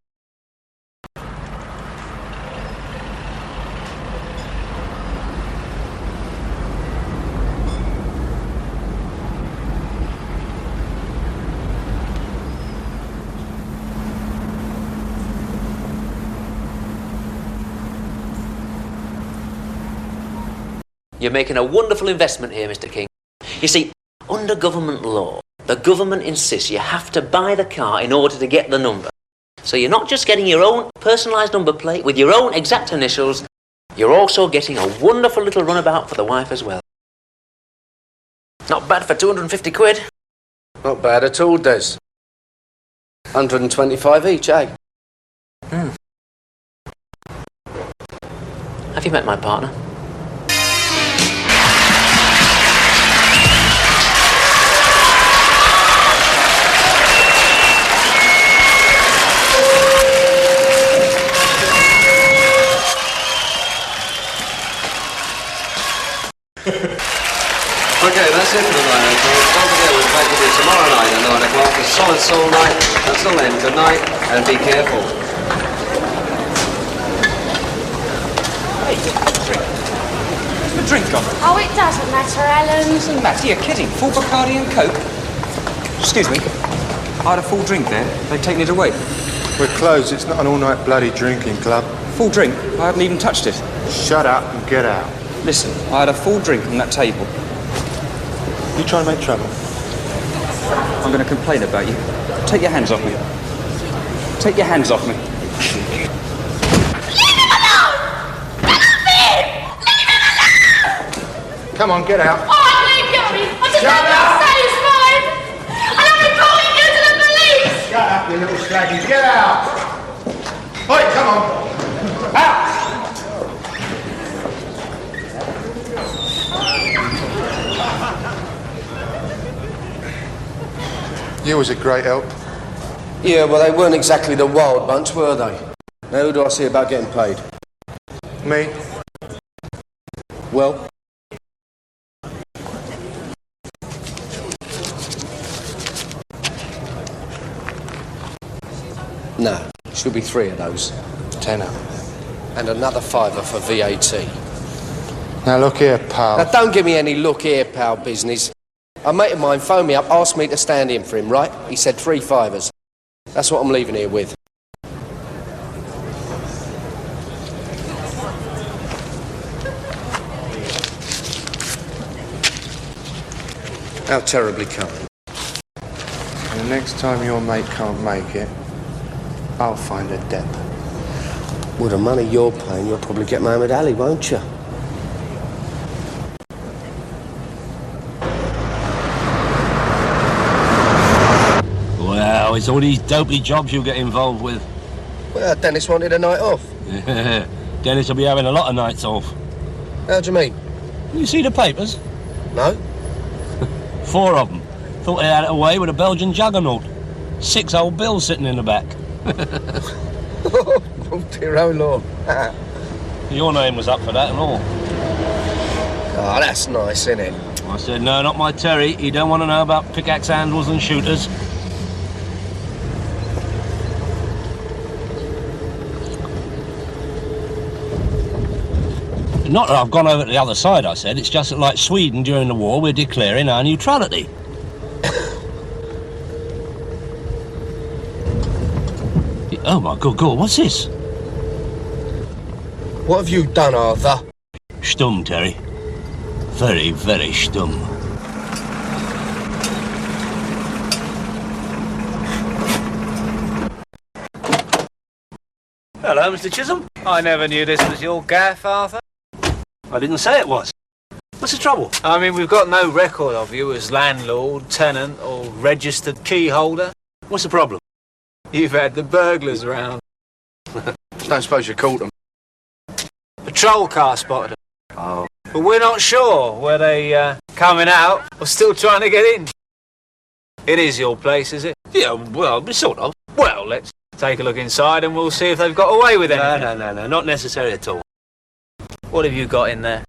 You're making a wonderful investment here, Mr. King. You see, under government law, the government insists you have to buy the car in order to get the number. So you're not just getting your own personalised number plate with your own exact initials, you're also getting a wonderful little runabout for the wife as well. Not bad for 250 quid. Not bad at all, Des. 125 each, eh? Have you met my partner? Okay, that's it for the night, folks. Don't forget, we'll be back with you tomorrow night at 9 o'clock. A solid soul night. Until then, good night and be careful. Where's the drink gone? Oh, it doesn't matter, Alan. Doesn't matter, you're kidding. Full Bacardi and Coke? Excuse me. I had a full drink there. They've taken it away. We're closed. It's not an all-night bloody drinking club. Full drink? I haven't even touched it. Shut up and get out. Listen, I had a full drink on that table. You trying to make trouble? I'm going to complain about you. Take your hands off me. Take your hands off me. Come on, get out. Oh, I believe you. I just Shut want up. to satisfied. And I'm reporting you to the police. Shut up, you little slaggy. Get out. Oi, come on. Out. You was a great help. Yeah, well, they weren't exactly the wild bunch, were they? Now, who do I see about getting paid? Me? Well? No, should be 3 of those. Tenner. And another £5 for VAT. Now, look here, pal. Now, don't give me any look here, pal business. A mate of mine phoned me up, asked me to stand in for him, right? He said 3 fivers. That's what I'm leaving here with. How terribly kind. And the next time your mate can't make it, I'll find a dep. With the money you're paying, you'll probably get Mohammed Ali, won't you? Wow, it's all these dopey jobs you get involved with. Well, Dennis wanted a night off. Dennis will be having a lot of nights off. How do you mean? You see the papers? No. 4 of them. Thought they had it away with a Belgian juggernaut. 6 old bills sitting in the back. Oh, dear, oh, Lord. Your name was up for that and all. Oh, that's nice, isn't it? I said, no, not my Terry. He don't want to know about pickaxe handles and shooters. Not that I've gone over to the other side, I said. It's just that, like Sweden during the war, we're declaring our neutrality. Oh, my good God, what's this? What have you done, Arthur? Stum, Terry. Very, very stum. Hello, Mr. Chisholm. I never knew this was your gaff, Arthur. I didn't say it was. What's the trouble? I mean, we've got no record of you as landlord, tenant, or registered key holder. What's the problem? You've had the burglars round. Don't suppose you caught them. Patrol car spotted them. Oh. But we're not sure were they coming out or still trying to get in. It is your place, is it? Yeah, well, sort of. Well, let's take a look inside and we'll see if they've got away with anything. No, not necessary at all. What have you got in there?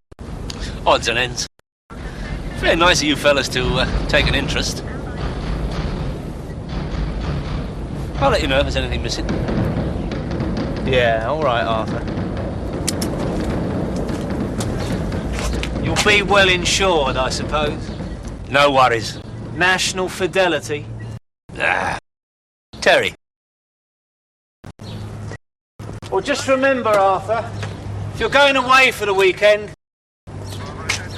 Odds and ends. Very nice of you fellas to take an interest. I'll let you know if there's anything missing. Yeah, all right, Arthur. You'll be well insured, I suppose. No worries. National Fidelity. Terry. Well, just remember, Arthur, if you're going away for the weekend,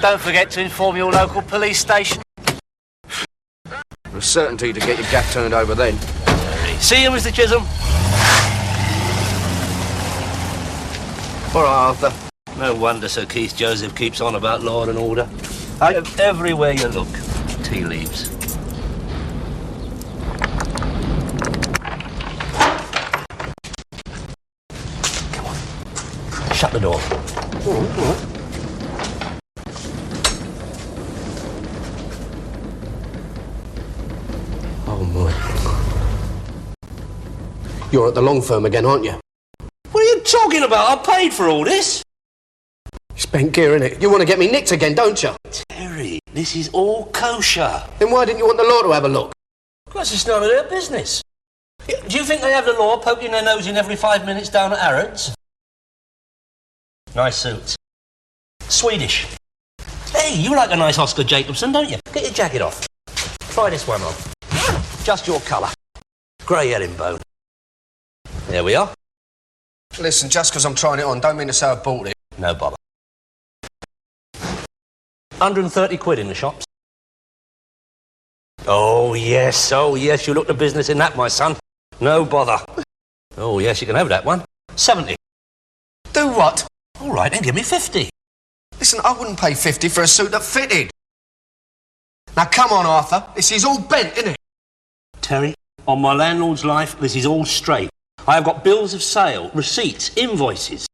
don't forget to inform your local police station. With certainty to get your gaff turned over then. See you, Mr. Chisholm. All right, Arthur. No wonder Sir Keith Joseph keeps on about law and order. Everywhere you look, tea leaves. Come on. Shut the door. Oh, my. You're at the Long Firm again, aren't you? What are you talking about? I paid for all this. Spent gear, innit? You want to get me nicked again, don't you? Terry, this is all kosher. Then why didn't you want the law to have a look? Because it's none of their business. Do you think they have the law poking their nose in every 5 minutes down at Harrods? Nice suits. Swedish. Hey, you like a nice Oscar Jacobson, don't you? Get your jacket off. Try this one on. Just your colour. Grey herringbone. There we are. Listen, just because I'm trying it on, don't mean to say I bought it. No bother. 130 quid in the shops. Oh, yes, you look the business in that, my son. No bother. Oh, yes, you can have that one. 70. Do what? All right, then give me 50. Listen, I wouldn't pay 50 for a suit that fitted. Now, come on, Arthur. This is all bent, isn't it? Terry, on my landlord's life, this is all straight. I have got bills of sale, receipts, invoices.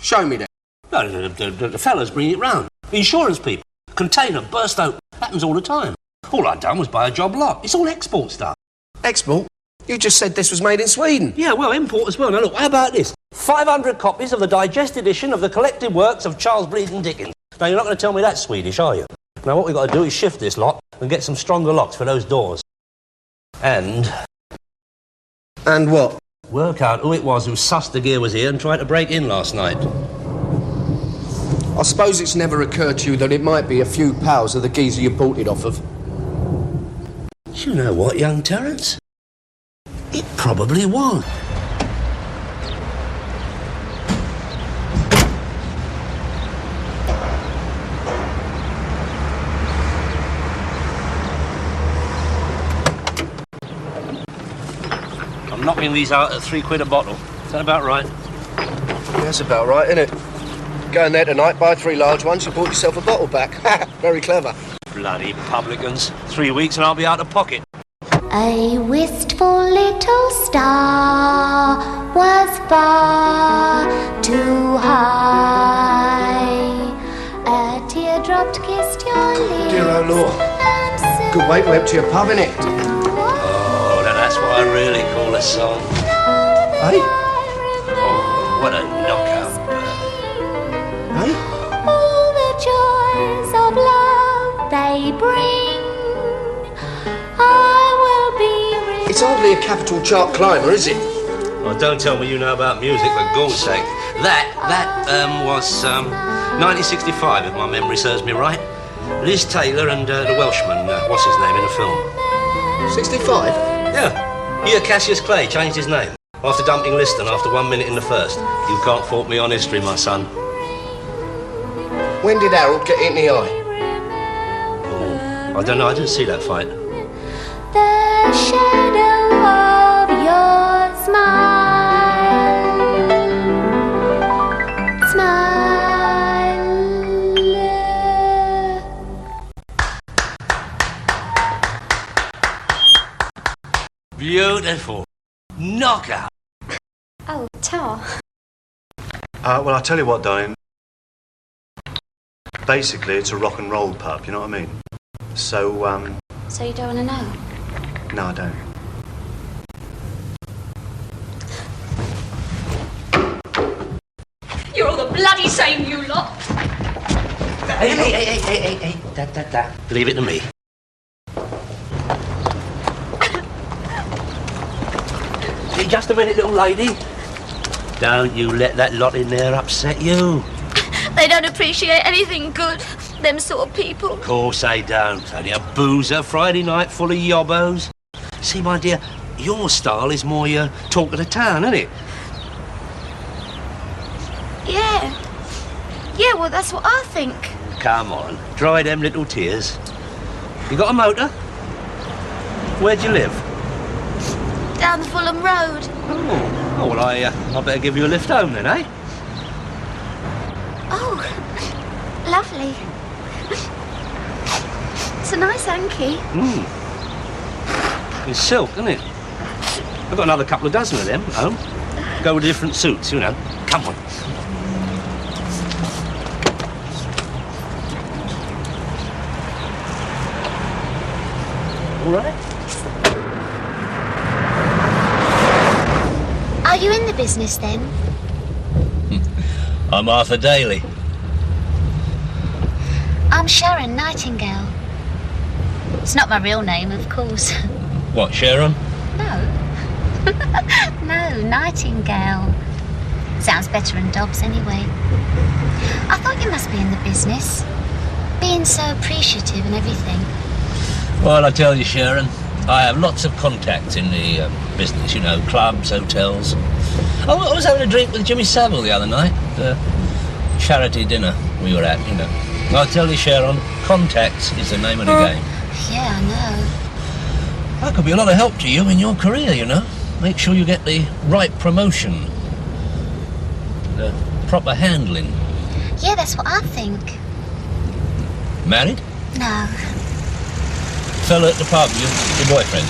Show me that. No, the fellas bring it round. The insurance people. Container burst open. Happens all the time. All I'd done was buy a job lot. It's all export stuff. Export? You just said this was made in Sweden. Yeah, well, import as well. Now, look, how about this? 500 copies of the digest edition of the collected works of Charles Bleeding Dickens. Now, you're not going to tell me that's Swedish, are you? Now, what we've got to do is shift this lot and get some stronger locks for those doors. And what? Work out who it was who sussed the gear was here and tried to break in last night. I suppose it's never occurred to you that it might be a few pals of the geezer you bought it off of. Do you know what, young Terence? It probably was. I'm knocking these out at £3 a bottle. Is that about right? That's about right, isn't it? Go in there tonight, buy 3 large ones, you bought yourself a bottle back. Very clever. Bloody publicans. 3 weeks and I'll be out of pocket. A wistful little star was far too high. A teardrop kissed your lips. Dear old Lord. Good way to empty a pub, innit? Oh, now that's what I really call a song. Hey? Oh, what a knockout. Hey? All the joys of love they bring, I will be. It's hardly a capital chart climber, is it? Well, don't tell me you know about music, for God's sake. That was 1965, if my memory serves me right. Liz Taylor and the Welshman, what's his name in the film? 65? Yeah. Here Cassius Clay changed his name after dumping Liston after 1 minute in the first. You can't fault me on history, my son. When did Harold get in the eye? Oh, I don't know, I didn't see that fight. The shadow of your smile Beautiful. Knockout. Oh, Tar. Well, I'll tell you what, darling. Basically, it's a rock and roll pub, you know what I mean? So, So you don't want to know? no, I don't. You're all the bloody same, you lot. Hey. Da. Leave it to me. Just a minute, little lady. Don't you let that lot in there upset you. They don't appreciate anything good, them sort of people. Of course they don't. Only a boozer Friday night full of yobbos. See, my dear, your style is more your talk of the town, isn't it? Yeah. Yeah, well, that's what I think. Come on, dry them little tears. You got a motor? Where'd you live? Down the Fulham Road. Oh, well, I better give you a lift home then, eh? Oh, lovely. It's a nice hanky. It's silk, isn't it? I've got another couple of dozen of them at home. Go with different suits, you know. Come on. All right? Are you in the business then? I'm Arthur Daly. I'm Sharon Nightingale. It's not my real name, of course. What, Sharon? No. No, Nightingale. Sounds better than Dobbs anyway. I thought you must be in the business. Being so appreciative and everything. Well, I tell you, Sharon, I have lots of contacts in the business, you know, clubs, hotels. I was having a drink with Jimmy Savile the other night. Charity dinner we were at, you know. I'll tell you, Sharon, contacts is the name of the game. Yeah, I know. That could be a lot of help to you in your career, you know. Make sure you get the right promotion. The proper handling. Yeah, that's what I think. Married? No. Fella at the pub, your boyfriend?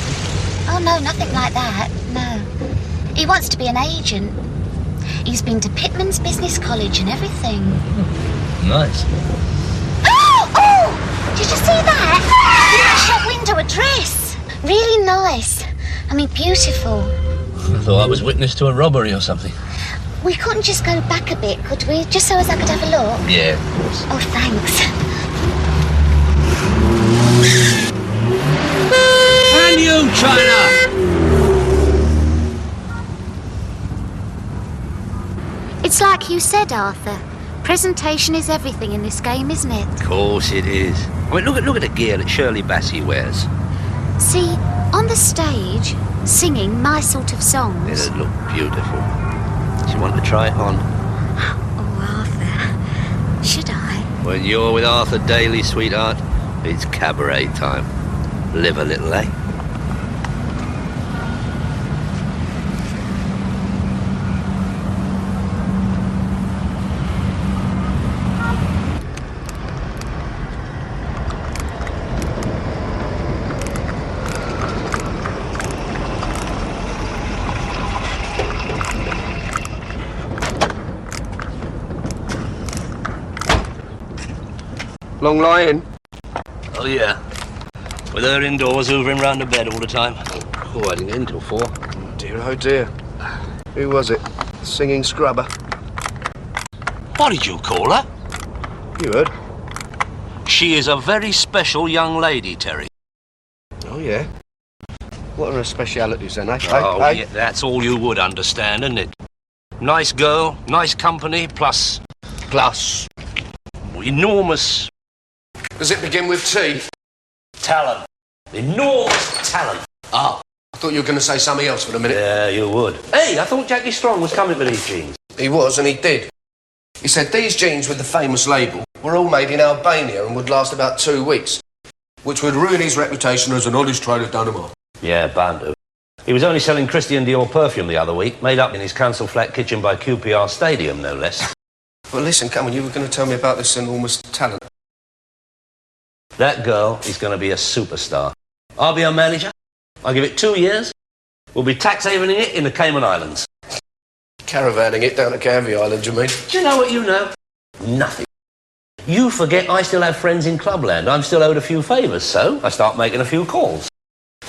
Oh, no, nothing like that. No. He wants to be an agent. He's been to Pitman's Business College and everything. Nice. Oh! Did you see that? In that shop window, a dress. Really nice. I mean, beautiful. I thought I was witness to a robbery or something. We couldn't just go back a bit, could we? Just so as I could have a look? Yeah, of course. Oh, thanks. And you, China! It's like you said, Arthur. Presentation is everything in this game, isn't it? Of course it is. I mean, look at the gear that Shirley Bassey wears. See, on the stage, singing my sort of songs. It'll look beautiful. Do you want to try it on? Oh, Arthur. Should I? When you're with Arthur Daly, sweetheart, it's cabaret time. Live a little, eh? Long lie-in? Oh, yeah. With her indoors, hoovering round the bed all the time. Oh, I didn't get in till 4. Oh dear. Who was it? Singing scrubber? What did you call her? You heard? She is a very special young lady, Terry. Oh, yeah. What are her specialities then, eh? Oh, eh? yeah, that's all you would understand, isn't it? Nice girl, nice company, plus... Plus? Enormous... Does it begin with T? Talent. Enormous talent. Oh, I thought you were going to say something else for a minute. Yeah, you would. Hey, I thought Jackie Strong was coming for these jeans. He was, and he did. He said these jeans with the famous label were all made in Albania and would last about 2 weeks, which would ruin his reputation as an honest trader down the mall. Yeah, bound to. He was only selling Christian Dior perfume the other week, made up in his council flat kitchen by QPR Stadium, no less. Well, listen, come on, you were going to tell me about this enormous talent. That girl is going to be a superstar. I'll be her manager. I'll give it 2 years. We'll be tax havening it in the Cayman Islands. Caravanning it down to Canvey Island, you mean? Do you know what you know? Nothing. You forget I still have friends in Clubland. I'm still owed a few favours, so I start making a few calls.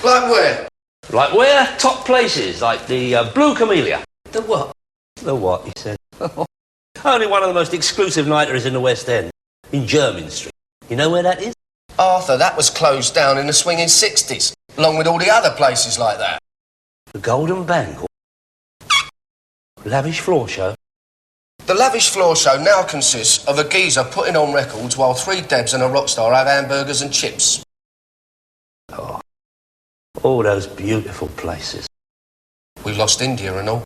Like where? Like where? Top places, like the Blue Camellia. The what? The what, he said. Only one of the most exclusive nighters in the West End, in Jermyn Street. You know where that is? Arthur, that was closed down in the swinging 60s, along with all the other places like that. The Golden Bangle. Lavish floor show. The lavish floor show now consists of a geezer putting on records while 3 Debs and a rock star have hamburgers and chips. Oh, all those beautiful places. We lost India and all.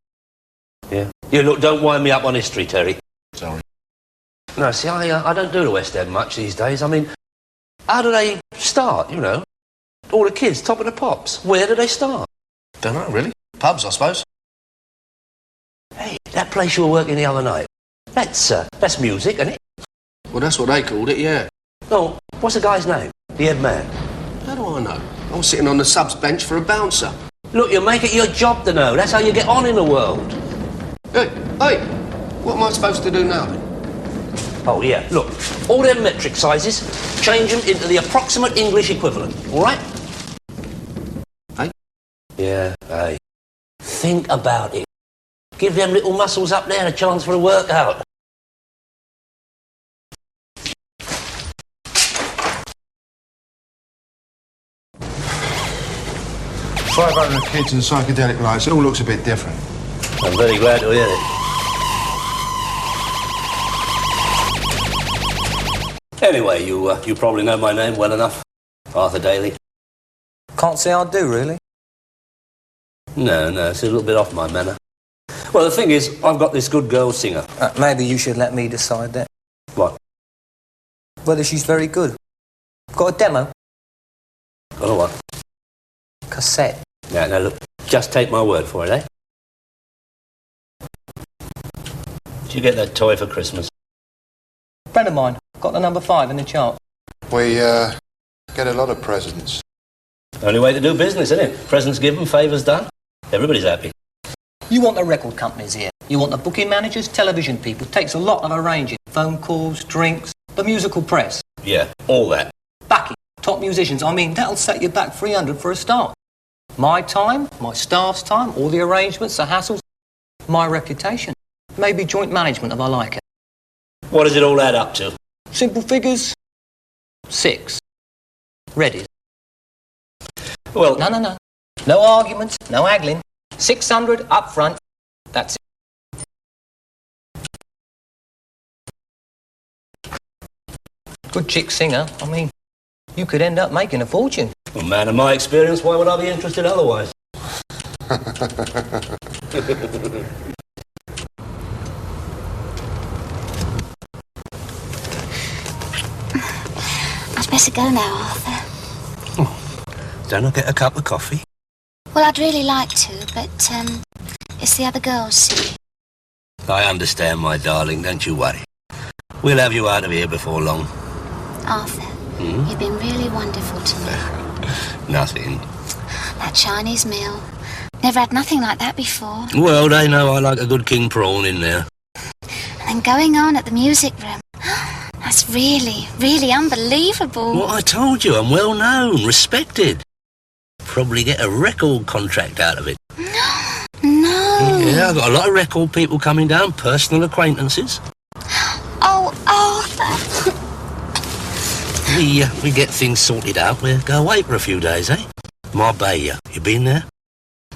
Yeah. You look, don't wind me up on history, Terry. Sorry. No, see, I don't do the West End much these days. I mean, how do they start, you know? All the kids, top of the pops. Where do they start? Don't know, really. Pubs, I suppose. Hey, that place you were working the other night, that's music, isn't it? Well, that's what they called it, yeah. No, what's the guy's name? The head man. How do I know? I was sitting on the subs bench for a bouncer. Look, you make it your job to know. That's how you get on in the world. Hey, what am I supposed to do now, then? Oh, yeah, look, all them metric sizes, change them into the approximate English equivalent, all right? Hey? Yeah, hey. Think about it. Give them little muscles up there a chance for a workout. $500 kids and psychedelic lights. It all looks a bit different. I'm very glad to hear it. Anyway, you probably know my name well enough. Arthur Daly. Can't say I do, really. No, it's a little bit off my manner. Well, the thing is, I've got this good girl singer. Maybe you should let me decide that. What? Whether she's very good. Got a demo? Got a what? Cassette. Now, look, just take my word for it, eh? Did you get that toy for Christmas? Friend of mine. Got the number 5 in the chart. We, get a lot of presents. Only way to do business, isn't it? Presents given, favours done. Everybody's happy. You want the record companies here. You want the booking managers, television people. Takes a lot of arranging. Phone calls, drinks, the musical press. Yeah, all that. Backing, top musicians. I mean, that'll set you back 300 for a start. My time, my staff's time, all the arrangements, the hassles, my reputation. Maybe joint management if I like it. What does it all add up to? Simple figures. 6. Ready. Well... No. No arguments, no haggling. 600 up front. That's it. Good chick singer. I mean, you could end up making a fortune. Well, man, in my experience, why would I be interested otherwise? I'd better go now, Arthur. Don't I get a cup of coffee? Well, I'd really like to, but, it's the other girls, see. I understand, my darling, don't you worry. We'll have you out of here before long. Arthur, you've been really wonderful to me. Nothing. That Chinese meal. Never had nothing like that before. Well, they know I like a good king prawn in there. And going on at the music room. That's really, really unbelievable. Well, I told you, I'm well known, respected. Probably get a record contract out of it. No. Yeah, I've got a lot of record people coming down, personal acquaintances. Oh, Arthur. We get things sorted out. We'll go away for a few days, eh? Marbella. You been there?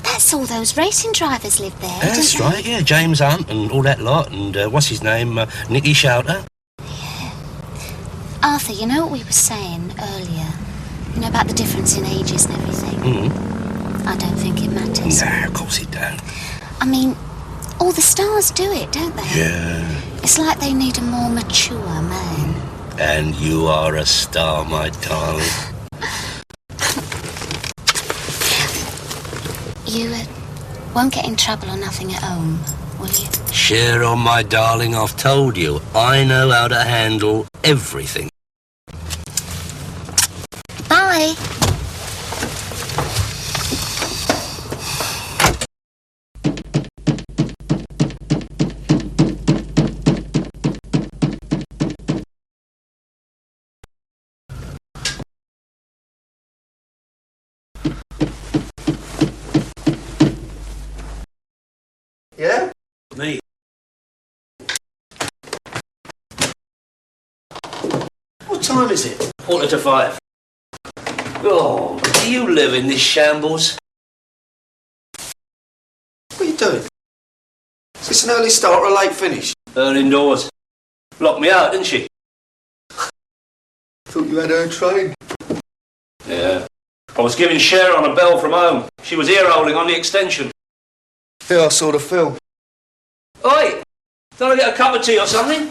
That's all those racing drivers live there, That's right, yeah. James Hunt and all that lot. And what's his name? Nicky Shouter. Yeah. Arthur, you know what we were saying earlier? You know, about the difference in ages and everything? I don't think it matters. Nah, of course it don't. I mean, all the stars do it, don't they? Yeah. It's like they need a more mature man. And you are a star, my darling. You won't get in trouble or nothing at home, will you? Share on, my darling. I've told you, I know how to handle everything. Bye. is it? 4:45. Oh, do you live in this shambles? What are you doing? Is this an early start or a late finish? Her indoors. Locked me out, didn't she? Thought you had her trained. Yeah. I was giving Sharon a bell from home. She was ear-holding on the extension. Yeah, I saw the film. Oi! Don't I get a cup of tea or something?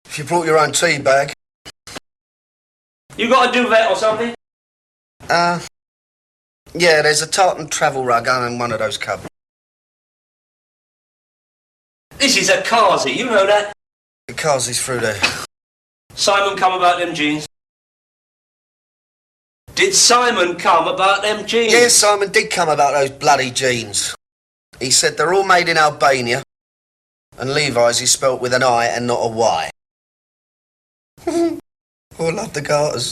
If you brought your own tea bag. You got a duvet or something? Yeah, there's a tartan travel rug in one of those cupboards. This is a Kazi, you know that? The Kazi's through there. Simon come about them jeans? Did Simon come about them jeans? Yes, Simon did come about those bloody jeans. He said they're all made in Albania, and Levi's is spelt with an I and not a Y. Oh, I love the garters.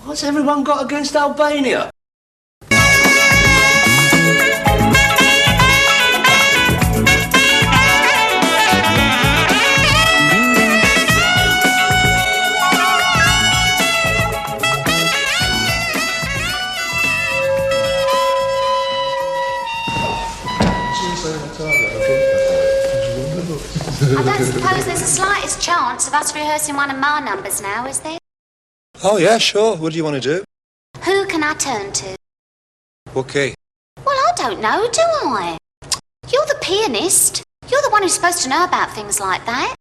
What's everyone got against Albania? I don't suppose there's the slightest chance of us rehearsing one of my numbers now, is there? Oh, yeah, sure. What do you want to do? Who can I turn to? Okay. Well, I don't know, do I? You're the pianist. You're the one who's supposed to know about things like that.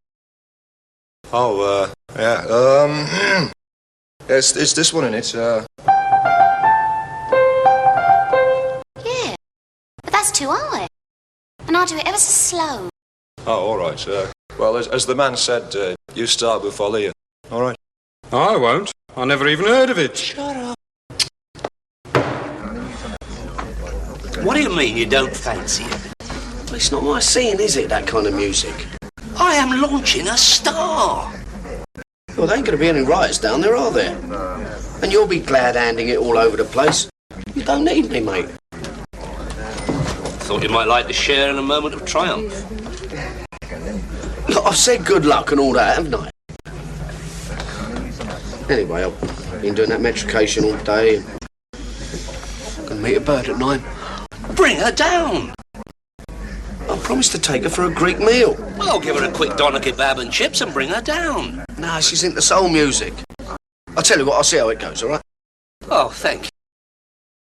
Oh, yeah. It's this one, and it's, Yeah. But that's too high. And I do it ever so slow. Oh, all right. Well, as the man said, you start with Volley. All right. I won't. I never even heard of it. Shut up. What do you mean you don't fancy it? Well, it's not my scene, is it, that kind of music? I am launching a star. Well, there ain't going to be any rioters down there, are there? And you'll be glad-handing it all over the place. You don't need me, mate. Thought you might like to share in a moment of triumph. Look, I've said good luck and all that, haven't I? Anyway, I've been doing that metrication all day. Gonna meet a bird at 9. Bring her down. I promised to take her for a Greek meal. Well, give her a quick doner kebab and chips and bring her down. Nah, she's into soul music. I'll tell you what, I'll see how it goes, all right? Oh, thank you.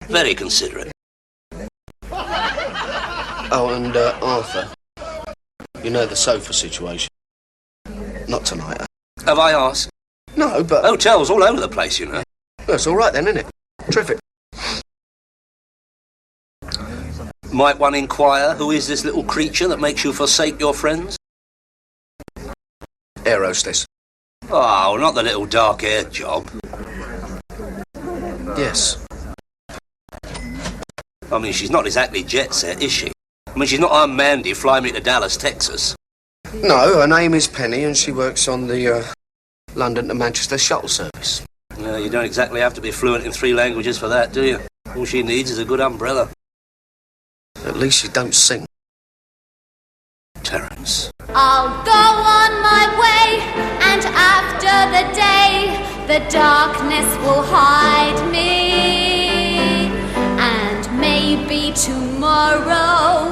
Very considerate. Oh, and Arthur. You know the sofa situation. Not tonight, eh? Have I asked? No, but... Hotels all over the place, you know. That's all right then, isn't it? Terrific. Might one inquire who is this little creature that makes you forsake your friends? Air hostess. Oh, not the little dark-haired job. Yes. I mean, she's not exactly jet set, is she? I mean, she's not Aunt Mandy flying me to Dallas, Texas. No, her name is Penny and she works on the London to Manchester shuttle service. You don't exactly have to be fluent in 3 languages for that, do you? All she needs is a good umbrella. At least she don't sing. Terence. I'll go on my way, and after the day, the darkness will hide me. And maybe tomorrow,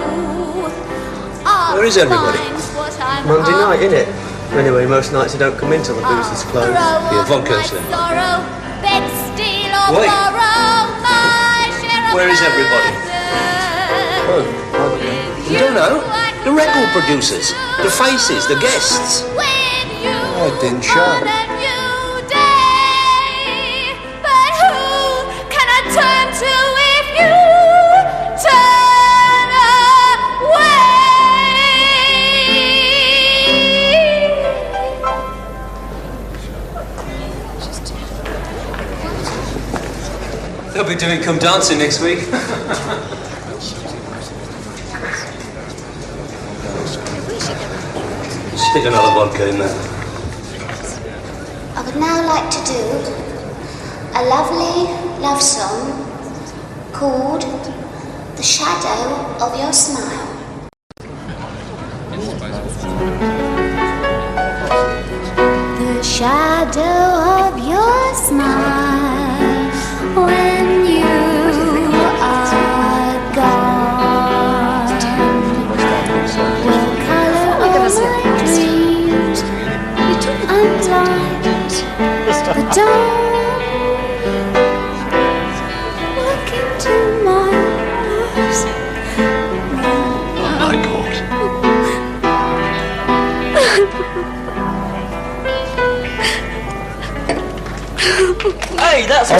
I'll Where is everybody? find what I'm Monday night, after. innit? Anyway, most nights I don't come in till the booze is closed. Yeah, vodka's then. Sorrow, bed steal or Wait. borrow my share of Where is everybody? You don't know? The record producers, the faces, the guests. I didn't show. But who can I turn to if you turn away? They'll be doing Come Dancing next week. Stick another vodka in there. I would now like to do a lovely love song called The Shadow of Your Smile. The shadow of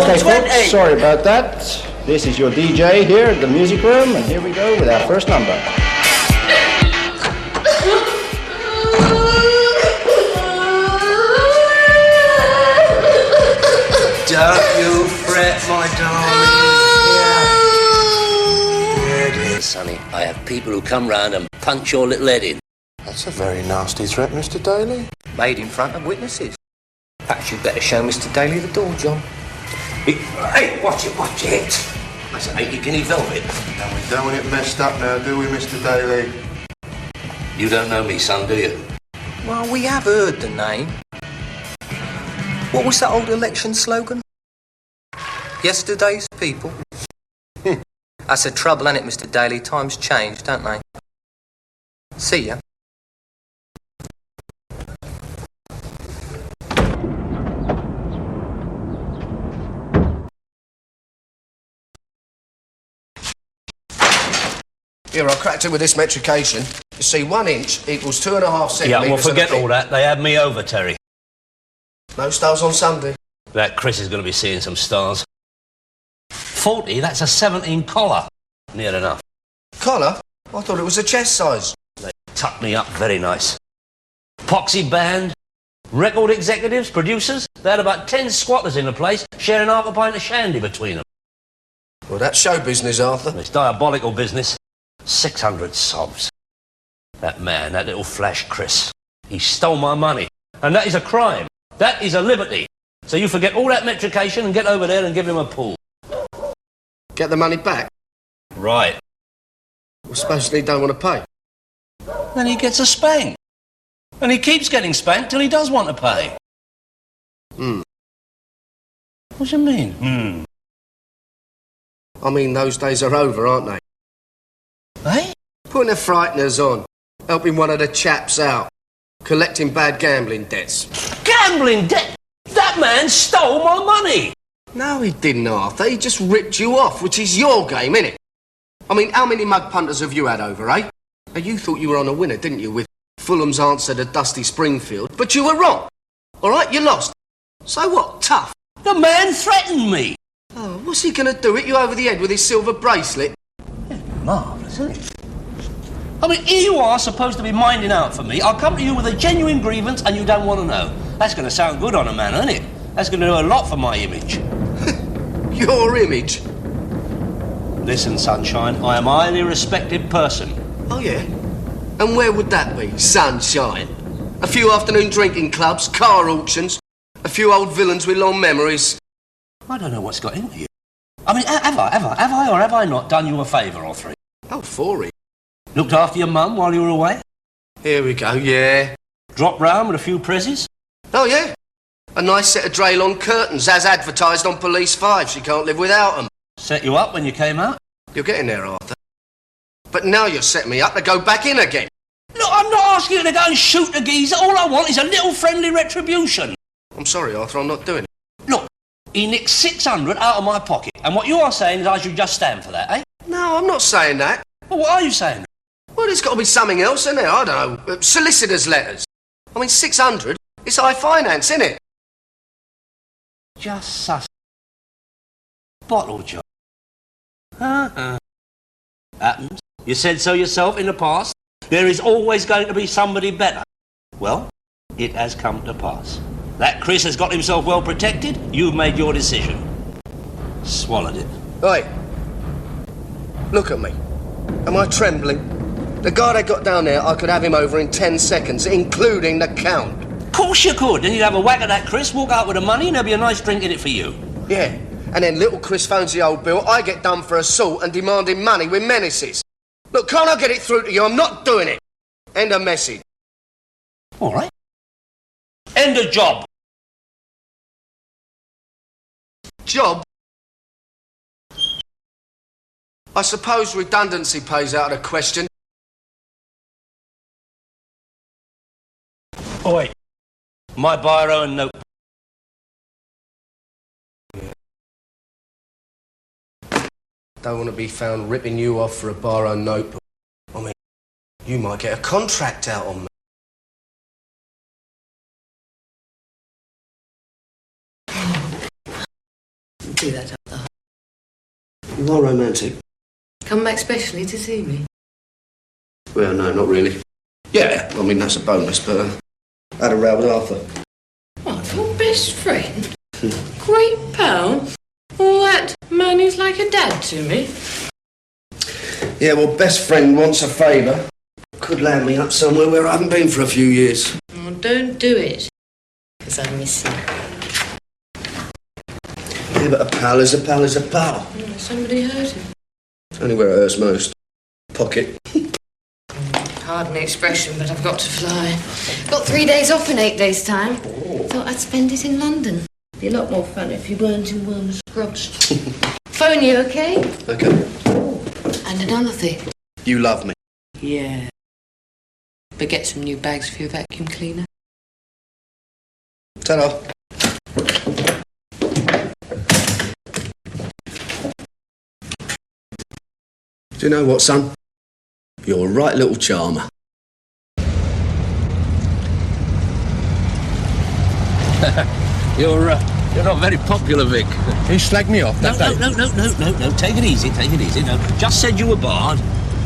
Okay, folks, sorry about that. This is your DJ here at the music room, and here we go with our first number. Don't you fret, my darling. Yeah, dear Sonny, I have people who come round and punch your little head in. That's a very nasty threat, Mr. Daly. Made in front of witnesses. Perhaps you'd better show Mr. Daly the door, John. Hey, watch it, watch it. That's an 80 guinea velvet. And we don't want it messed up now, do we, Mr. Daly? You don't know me, son, do you? Well, we have heard the name. What was that old election slogan? Yesterday's people. That's the trouble, ain't it, Mr. Daly? Times change, don't they? See ya. Here, I cracked it with this metrication. You see, 1 inch equals 2.5 centimetres. Yeah, well, forget all that. They had me over, Terry. No stars on Sunday. That Chris is going to be seeing some stars. 40, that's a 17 collar. Near enough. Collar? I thought it was a chest size. They tucked me up very nice. Poxy band, record executives, producers. They had about 10 squatters in the place, sharing half a pint of shandy between them. Well, that's show business, Arthur. It's diabolical business. 600 sobs. That man, that little flash Chris, he stole my money. And that is a crime. That is a liberty. So you forget all that metrication and get over there and give him a pull. Get the money back? Right. Well, supposedly he don't want to pay. Then he gets a spank. And he keeps getting spanked till he does want to pay. What do you mean, I mean, those days are over, aren't they? Eh? Putting the frighteners on, helping one of the chaps out, collecting bad gambling debts. Gambling debt? That man stole my money! No, he didn't, Arthur. He just ripped you off, which is your game, innit? I mean, how many mug punters have you had over, eh? Now, you thought you were on a winner, didn't you, with Fulham's answer to Dusty Springfield? But you were wrong. All right, you lost. So what? Tough. The man threatened me. Oh, what's he going to do? Hit you over the head with his silver bracelet? Marvellous, isn't it? I mean, here you are supposed to be minding out for me. I'll come to you with a genuine grievance and you don't want to know. That's going to sound good on a man, isn't it? That's going to do a lot for my image. Your image? Listen, Sunshine, I am a highly respected person. Oh, yeah? And where would that be, Sunshine? A few afternoon drinking clubs, car auctions, a few old villains with long memories. I don't know what's got into you. I mean, have I or have I not done you a favour or three? Oh, Forey. Looked after your mum while you were away? Here we go, yeah. Dropped round with a few prezzies? Oh, yeah. A nice set of Draylon curtains, as advertised on Police 5. She can't live without them. Set you up when you came out? You're getting there, Arthur. But now you're setting me up to go back in again. Look, I'm not asking you to go and shoot the geezer. All I want is a little friendly retribution. I'm sorry, Arthur, I'm not doing it. Look, he nicked 600 out of my pocket. And what you are saying is I should just stand for that, eh? No, I'm not saying that. Well, what are you saying? Well, there's got to be something else in there. I don't know. Solicitors' letters. I mean, 600? It's high finance, isn't it? Just sus. Bottle job. Happens. You said so yourself in the past. There is always going to be somebody better. Well, it has come to pass. That Chris has got himself well protected. You've made your decision. Swallowed it. Hey, look at me. Am I trembling? The guy they got down there, I could have him over in 10 seconds, including the Count. Of course you could. Then you'd have a whack at that Chris, walk out with the money, and there'd be a nice drink in it for you. Yeah, and then little Chris phones the old bill, I get done for assault and demanding money with menaces. Look, can't I get it through to you? I'm not doing it. End of message. All right. End of job. Job? I suppose redundancy pays out of the question. Oh, wait. My biro and notebook. Don't want to be found ripping you off for a biro notebook. I mean, you might get a contract out on me. do that up the high. You are romantic. Come back specially to see me. Well, no, not really. Yeah, I mean, that's a bonus, but I had a row with Arthur. What, your best friend? Great pal? All that man who's like a dad to me? Yeah, well, best friend wants a favour. Could land me up somewhere where I haven't been for a few years. Oh, don't do it. Because I miss you. Yeah, but a pal is a pal is a pal. Oh, somebody hurt him. Only where it hurts most. Pocket. Pardon the expression, but I've got to fly. Got 3 days off in 8 days' time. Thought I'd spend it in London. Be a lot more fun if you weren't in Worm Scrubs. Phone you, okay? Okay. And another thing. You love me. Yeah. But get some new bags for your vacuum cleaner. Ta-da. Do you know what, son? You're a right little charmer. You're not very popular, Vic. He slagged me off. No, take it easy, No, just said you were barred.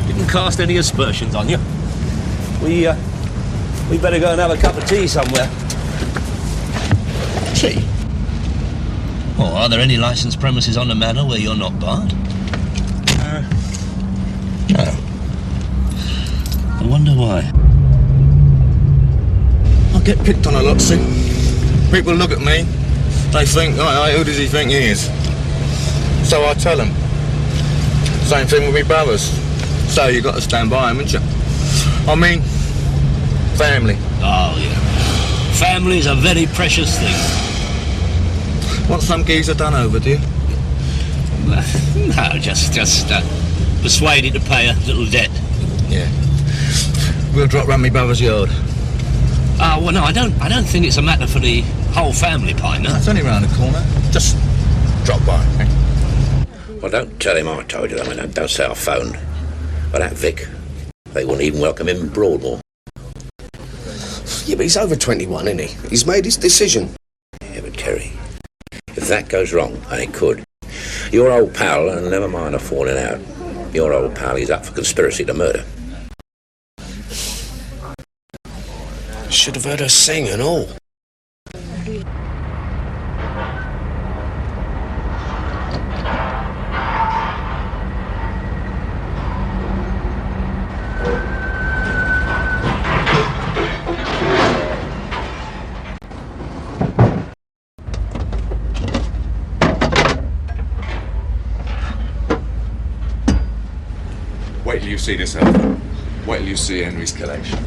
Didn't cast any aspersions on you. We better go and have a cup of tea somewhere. Tea? Oh, are there any licensed premises on the manor where you're not barred? No. I wonder why. I get picked on a lot, see? People look at me, they think, oh, who does he think he is? So I tell them. Same thing with me brothers. So you got to stand by them, haven't you? I mean, family. Oh, yeah. Family's a very precious thing. Want some geezer done over, do you? No, just persuaded to pay a little debt. Yeah. We'll drop round me brother's yard. Well, no, I don't think it's a matter for the whole family, Piner. No, it's only round the corner. Just drop by. Well, don't tell him I told you that. I mean, don't say I phoned. But that Vic, they wouldn't even welcome him in Broadmoor. Yeah, but he's over 21, isn't he? He's made his decision. Yeah, but Terry, if that goes wrong, and it could, your old pal, and never mind a falling out, your old pal is up for conspiracy to murder. Should have heard her sing and all. Wait till you see this, Alpha. Wait till you see Henry's collection.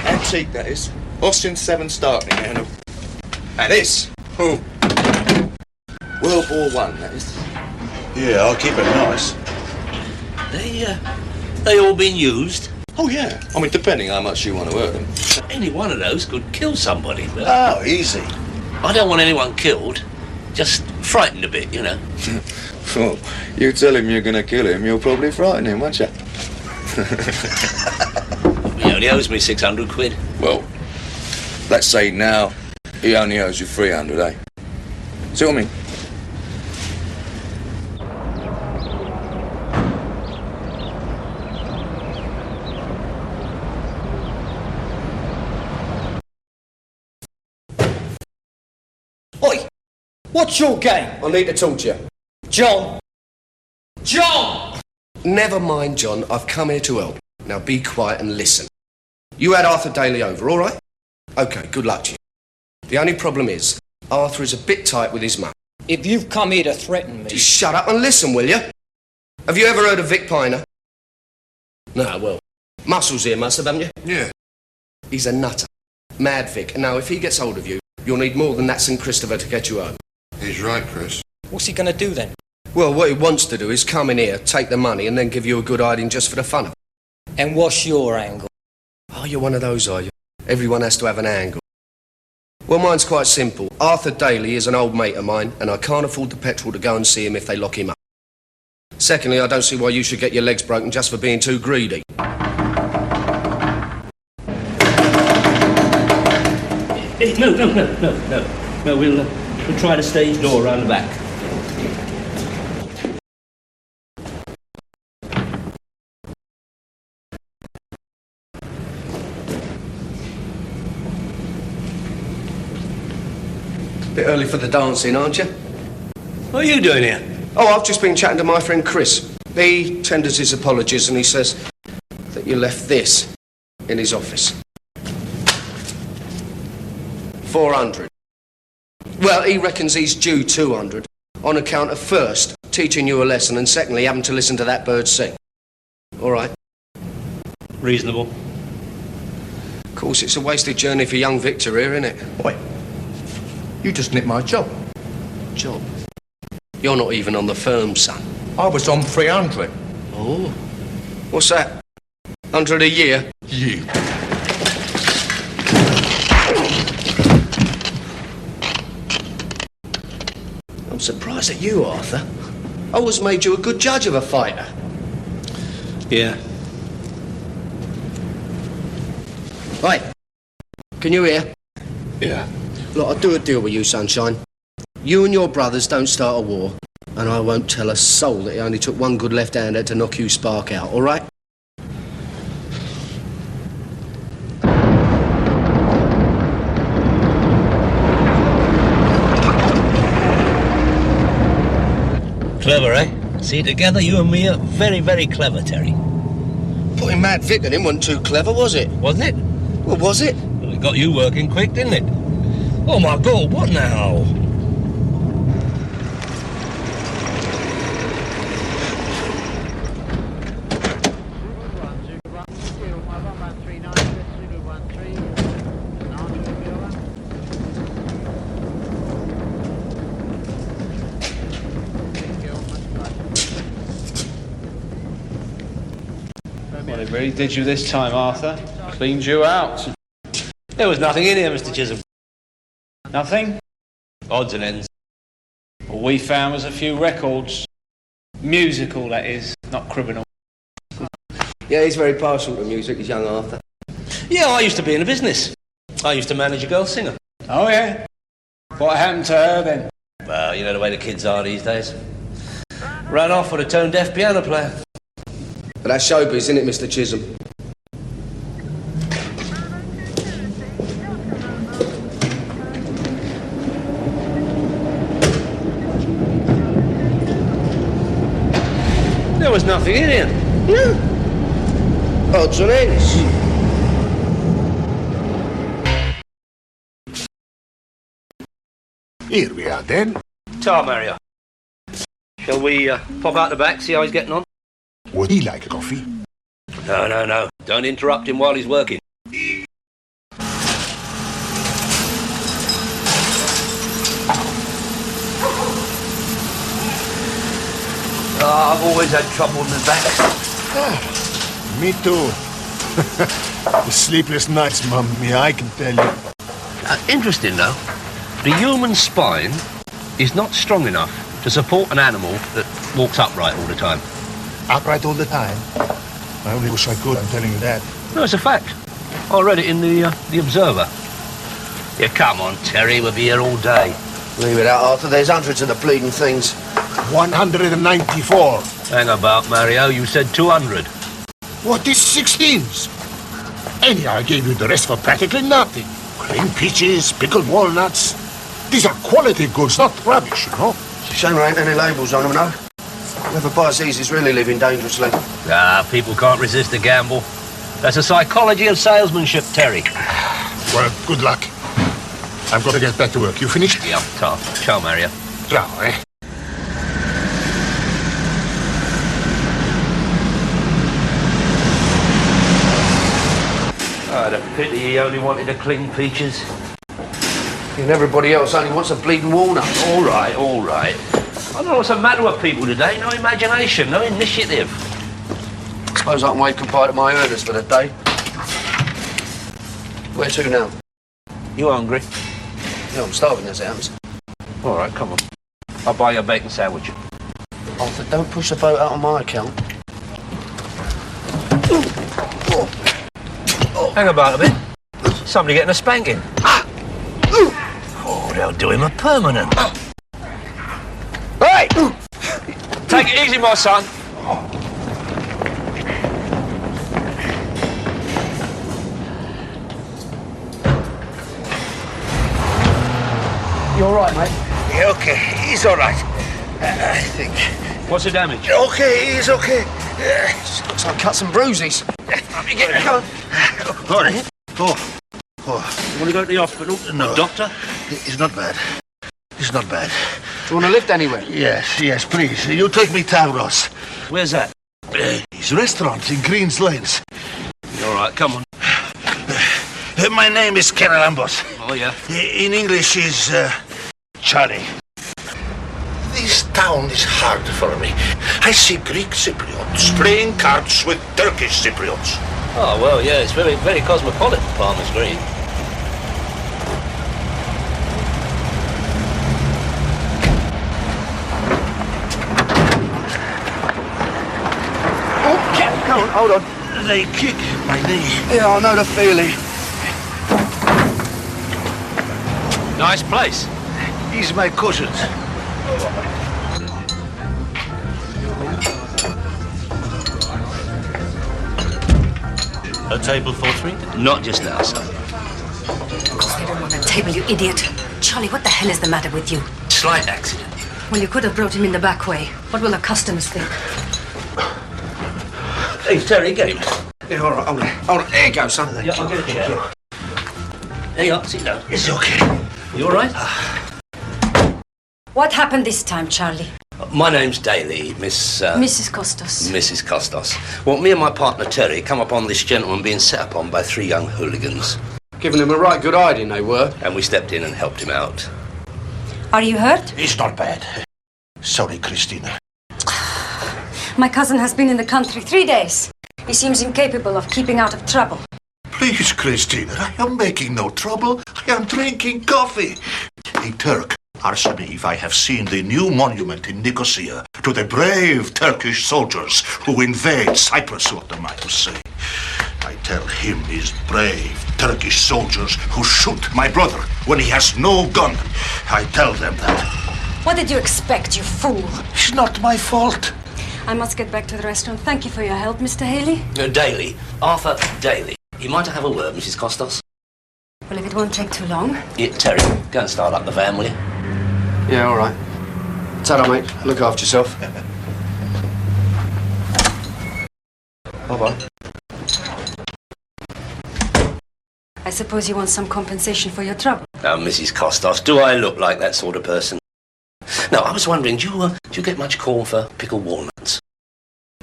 Antique, that is. Austin 7 starting, and this. Oh. World War I, that is. Yeah, I'll keep it nice. They all been used? Oh, yeah. I mean, depending how much you want to earn them. Any one of those could kill somebody. But Oh, easy. I don't want anyone killed. Just frightened a bit, you know. Well, you tell him you're going to kill him, you'll probably frighten him, won't you? He only owes me 600 quid. Well, let's say now he only owes you 300, eh? See what I mean? Oi! What's your game? I need to talk to you. John! John! Never mind, John. I've come here to help. Now be quiet and listen. You had Arthur Daly over, all right? OK, good luck to you. The only problem is, Arthur is a bit tight with his mum. If you've come here to threaten me... Just shut up and listen, will you? Have you ever heard of Vic Piner? No, well, Muscles here must have, haven't you? Yeah. He's a nutter. Mad Vic. And now, if he gets hold of you, you'll need more than that St. Christopher to get you home. He's right, Chris. What's he going to do then? Well, what he wants to do is come in here, take the money, and then give you a good hiding just for the fun of it. And what's your angle? Oh, you're one of those, are you? Everyone has to have an angle. Well, mine's quite simple. Arthur Daly is an old mate of mine, and I can't afford the petrol to go and see him if they lock him up. Secondly, I don't see why you should get your legs broken just for being too greedy. No, we'll We'll try the stage door round the back. Bit early for the dancing, aren't you? What are you doing here? Oh, I've just been chatting to my friend Chris. He tenders his apologies and he says that you left this in his office. 400. Well, he reckons he's due 200 on account of first teaching you a lesson and secondly having to listen to that bird sing. All right. Reasonable. Of course, it's a wasted journey for young Victor here, isn't it? Wait. You just nicked my job. Job? You're not even on the firm, son. I was on 300. Oh. What's that? 100 a year? You. I'm surprised at you, Arthur. I always made you a good judge of a fighter. Yeah. Right. Can you hear? Yeah. Look, I'll do a deal with you, Sunshine. You and your brothers don't start a war, and I won't tell a soul that it only took one good left-hander to knock you spark out, all right? Clever, eh? See, together you and me are very, very clever, Terry. Putting Mad Vic in him wasn't too clever, was it? Wasn't it? Well, was it? Well, it got you working quick, didn't it? Oh, my God, what now? Well, they really did you this time, Arthur. Cleaned you out. There was nothing in here, Mr. Chisholm. Nothing? Odds and ends. All we found was a few records. Musical, that is, not criminal. Yeah, he's very partial to music, he's young Arthur. Yeah, I used to be in the business. I used to manage a girl singer. Oh, yeah? What happened to her, then? Well, you know the way the kids are these days. Ran off with a tone-deaf piano player. But that's showbiz, isn't it, Mr. Chisholm? There was nothing in here. No. Odds and ends. Here we are, then. Ta, Mario. Shall we pop out the back, see how he's getting on? Would he like a coffee? No, no, no. Don't interrupt him while he's working. I've always had trouble with my back. Ah, me too. The sleepless nights, Mummy, I can tell you. Interesting, though. The human spine is not strong enough to support an animal that walks upright all the time. Upright all the time? I only wish I could, I'm telling you that. No, it's a fact. I read it in the Observer. Yeah, come on, Terry, we'll be here all day. Leave it out, Arthur. There's hundreds of the bleeding things. 194. Hang about, Mario. You said 200. What is 16s? Anyhow, I gave you the rest for practically nothing. Cream peaches, pickled walnuts. These are quality goods, not rubbish, you know? It's a shame there ain't any labels on them, no? Whoever buys these is really living dangerously. Ah, people can't resist a gamble. That's the psychology of salesmanship, Terry. Well, good luck. I've got to get back to work. You finished? Yeah, ta. Ciao, Mario. Ciao, eh? Oh, the pity he only wanted to cling peaches. And everybody else only wants a bleeding walnut. All right, all right. I don't know what's the matter with people today. No imagination, no initiative. Suppose I can wave goodbye to my earners for the day. Where to now? You hungry? Yeah, I'm starving as it happens. All right, come on. I'll buy you a bacon sandwich. Arthur, don't push the boat out on my account. Hang about a bit. Somebody getting a spanking. Oh, they're They'll do him a permanent. Hey! Take it easy, my son. You all right, mate? Yeah, okay. He's all right. I think. What's the damage? Okay, he's okay. Looks like cuts and bruises. Let me get him. All right. Oh. You want to go to the hospital? No. The doctor? It's not bad. It's not bad. Do you want to lift anywhere? Yes, please. You take me to Ross. Where's that? His restaurant in Greens Lanes. All right, come on. My name is Keralambos. Oh, yeah? In English is Charlie. This town is hard for me. I see Greek Cypriots playing cards with Turkish Cypriots. Oh, well, yeah, it's very, very cosmopolitan, Palmer's Green. Okay, come on, hold on. They kick my knee. Yeah, I know the feeling. Nice place. He's my cousin. A table for three? Not just now, son. Of course they don't want a table, you idiot. Charlie, what the hell is the matter with you? Slight accident. Well, you could have brought him in the back way. What will the customers think? Hey, Terry, get him. Yeah, all right, hold on. Here you go, son. Yeah, I'll get a chair. There you are, sit down. It's okay. You all right? What happened this time, Charlie? My name's Daly, Mrs. Costas. Mrs. Costas. Well, me and my partner Terry come upon this gentleman being set upon by three young hooligans. Giving him a right good hiding, they were. And we stepped in and helped him out. Are you hurt? It's not bad. Sorry, Christina. My cousin has been in the country 3 days. He seems incapable of keeping out of trouble. Please, Christina, I am making no trouble. I am drinking coffee. Hey, Turk, answer me if I have seen the new monument in Nicosia to the brave Turkish soldiers who invade Cyprus, what am I to say? I tell him these brave Turkish soldiers who shoot my brother when he has no gun. I tell them that. What did you expect, you fool? It's not my fault. I must get back to the restaurant. Thank you for your help, Mr. Haley. Daly. Arthur Daly. You might have a word, Mrs. Costas. Well, if it won't take too long. Yeah, Terry, go and start up the van, will you? Yeah, all right. Ta-da, mate. Look after yourself. Bye-bye. I suppose you want some compensation for your trouble. Now, Mrs. Costas, do I look like that sort of person? No, I was wondering, do you get much call for pickled walnuts?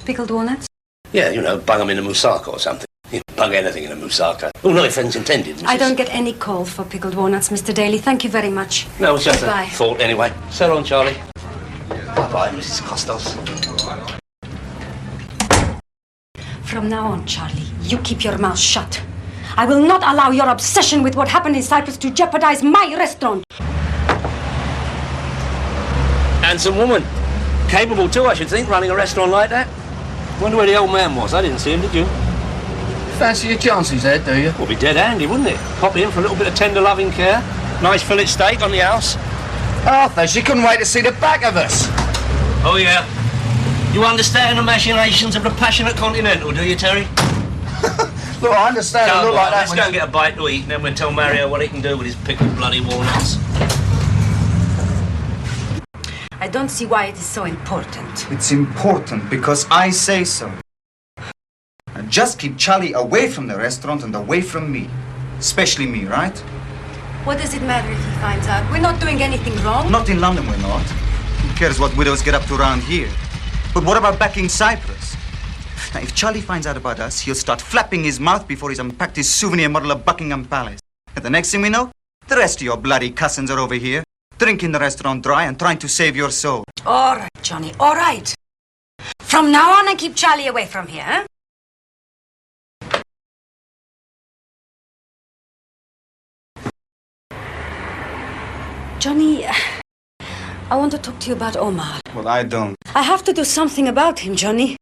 Pickled walnuts? Yeah, you know, bung them in a moussaka or something. You know, bung anything in a moussaka. Oh, no offence intended, Mrs. I don't get any call for pickled walnuts, Mr. Daly. Thank you very much. No, it's just Goodbye. a thought anyway. So long, Charlie. Bye-bye, Mrs. Costas. From now on, Charlie, you keep your mouth shut. I will not allow your obsession with what happened in Cyprus to jeopardize my restaurant. Handsome woman. Capable too, I should think, running a restaurant like that. Wonder where the old man was. I didn't see him, did you? Fancy your chances there, do you? Well, be dead handy, wouldn't it? Pop in for a little bit of tender loving care. Nice fillet steak on the house. Arthur, she couldn't wait to see the back of us. Oh, yeah. You understand the machinations of the passionate continental, do you, Terry? Look, I understand Come it look on, like that. let's go and get a bite to eat, and then we'll tell Mario what he can do with his pickled bloody walnuts. I don't see why it is so important. It's important because I say so. And just keep Charlie away from the restaurant and away from me. Especially me, right? What does it matter if he finds out? We're not doing anything wrong. Not in London, we're not. Who cares what widows get up to around here? But what about back in Cyprus? Now, if Charlie finds out about us, he'll start flapping his mouth before he's unpacked his souvenir model of Buckingham Palace. And the next thing we know, the rest of your bloody cousins are over here, drinking the restaurant dry and trying to save your soul. All right, Johnny, all right. From now on, I keep Charlie away from here, huh? Johnny, I want to talk to you about Omar. Well, I don't. I have to do something about him, Johnny.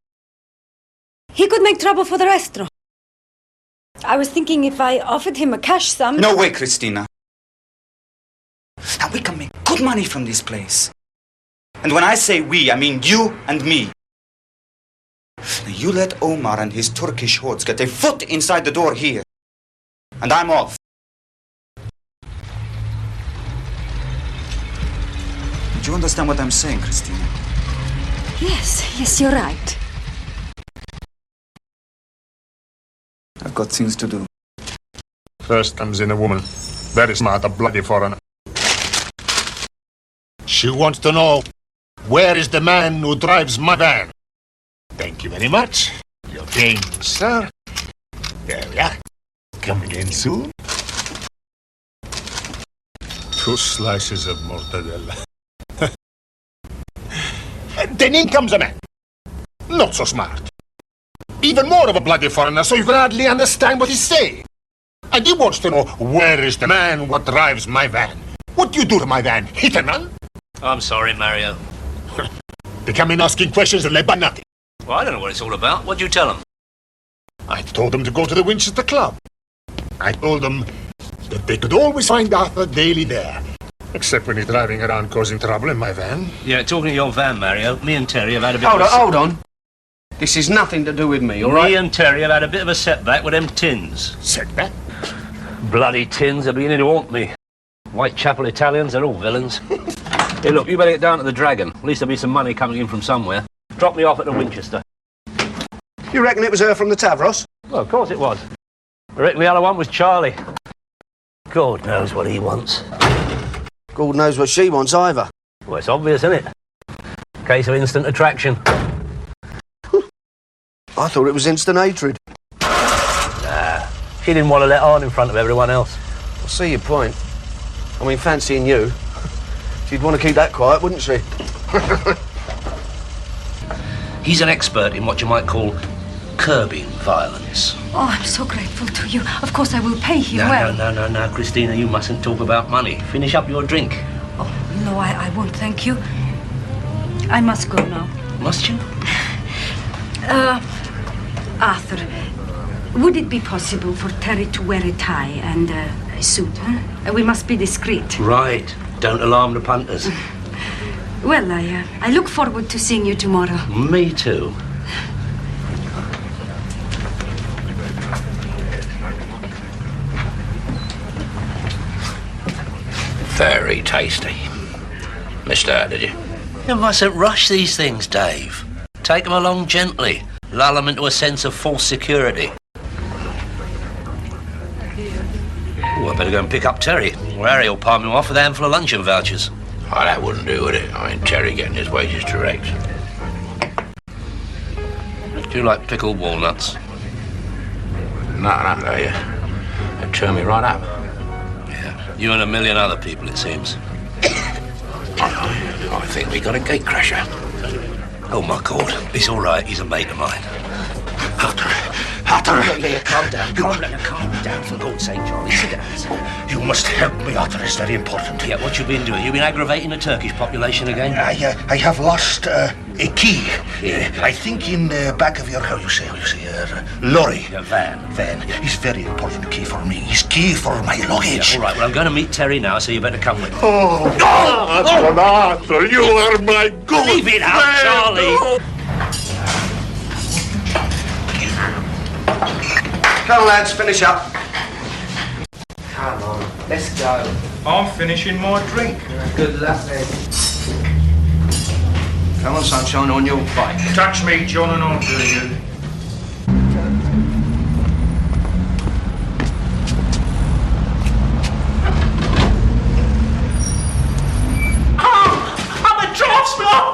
He could make trouble for the restaurant. I was thinking if I offered him a cash sum... No way, Christina. Now, we can make good money from this place. And when I say we, I mean you and me. Now, you let Omar and his Turkish hordes get their foot inside the door here. And I'm off. Do you understand what I'm saying, Christina? Yes, you're right. I've got things to do. First comes in a woman. Very smart, a bloody foreigner. She wants to know, where is the man who drives my van? Thank you very much. Your game, sir. There we are. Coming in soon. 2 slices of mortadella. Then in comes a man. Not so smart. Even more of a bloody foreigner, so you can hardly understand what he's saying. And he wants to know, where is the man what drives my van? What do you do to my van? Hit and run? I'm sorry, Mario. They come in asking questions and they but nothing. Well, I don't know what it's all about. What'd you tell them? I told them to go to the Winchester Club. I told them that they could always find Arthur Daly there. Except when he's driving around causing trouble in my van. Yeah, talking of your van, Mario, me and Terry have had a bit Hold on. This is nothing to do with me, all right? Me and Terry have had a bit of a setback with them tins. Setback? Bloody tins are beginning to haunt me. Whitechapel Italians, they're all villains. Hey, look, you better get down to the Dragon. At least there'll be some money coming in from somewhere. Drop me off at the Winchester. You reckon it was her from the Tavros? Well, of course it was. I reckon the other one was Charlie. God knows what he wants. God knows what she wants either. Well, it's obvious, isn't it? Case of instant attraction. I thought it was instant hatred. Nah, she didn't want to let on in front of everyone else. I see your point. I mean, fancying you, she'd want to keep that quiet, wouldn't she? He's an expert in what you might call curbing violence. Oh, I'm so grateful to you. Of course, I will pay him well. No, Christina, you mustn't talk about money. Finish up your drink. Oh, no, I won't, thank you. I must go now. Must you? Arthur, would it be possible for Terry to wear a tie and a suit, huh? We must be discreet. Right. Don't alarm the punters. Well, I look forward to seeing you tomorrow. Me too. Very tasty. Missed out, did you? You mustn't rush these things, Dave. Take them along gently. Lull them into a sense of false security. Oh, I better go and pick up Terry. Or Harry will palm him off with a handful of luncheon vouchers. Oh, that wouldn't do, would it? I mean, Terry getting his wages direct. Do you like pickled walnuts? Not do you? It'd turn me right up. Yeah, you and a million other people, it seems. I think we got a gatecrasher. Oh, my God. He's all right. He's a mate of mine. Arthur! Calm down. Calm down, for God's sake, Charlie. Sit down. You must help me, Arthur. It's very important. Yeah, what you been doing? You been aggravating the Turkish population again? I have lost a key. I think in the back of your, lorry. Your van. It's very important key for me. It's key for my luggage. Yeah, all right, well, I'm going to meet Terry now, so you better come with me. Arthur, you are my good Leave it out, Charlie. Come on, lads, finish up. Come on, let's go. I'm finishing my drink. Good luck then. Come on, sunshine, on your bike. Touch me, John, and I'll do you. I'm a draftsman!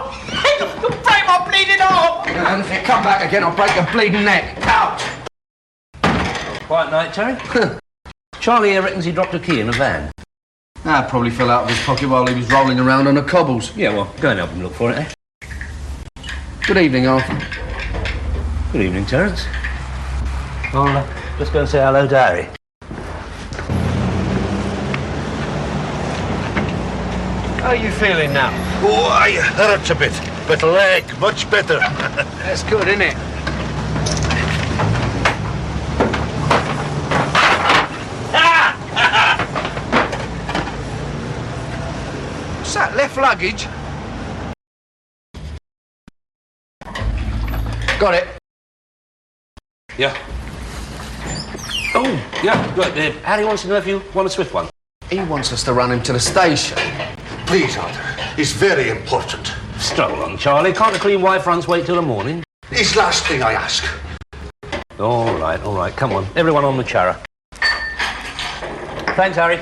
You'll break my bleeding arm! And if you come back again, I'll break your bleeding neck. Out! Quiet night, Terry. Charlie here reckons he dropped a key in a van. Probably fell out of his pocket while he was rolling around on the cobbles. Yeah, well, go and help him look for it, eh? Good evening, Arthur. Good evening, Terence. I'll just go and say hello to Harry. How are you feeling now? Oh, I hurt a bit, but leg much better. That's good, isn't it? luggage? Got it. Yeah. Oh, yeah, good. Harry wants to know if you want a swift one. He wants us to run him to the station. Please, Arthur. It's very important. Stroll on, Charlie. Can't the clean white fronts wait till the morning? It's last thing I ask. All right. Come on. Everyone on the chara. Thanks, Harry.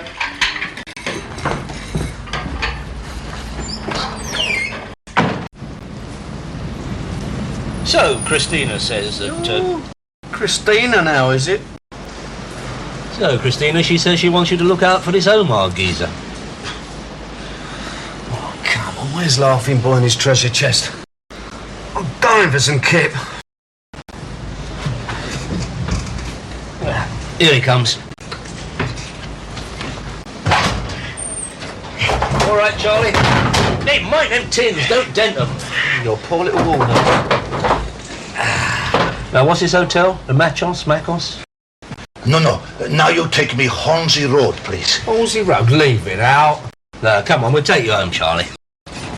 So, Christina says that... Christina now, is it? So, Christina, she says she wants you to look out for this Omar geezer. Oh, come on. Where's Laughing Boy and his treasure chest? I'm dying for some kip. Here he comes. All right, Charlie. Hey, mind them tins, don't dent them. Your poor little Warner. Now, what's this hotel? The Machos? Macos? No. Now you take me Hornsey Road, please. Hornsey Road? Leave it out. No, come on, we'll take you home, Charlie. I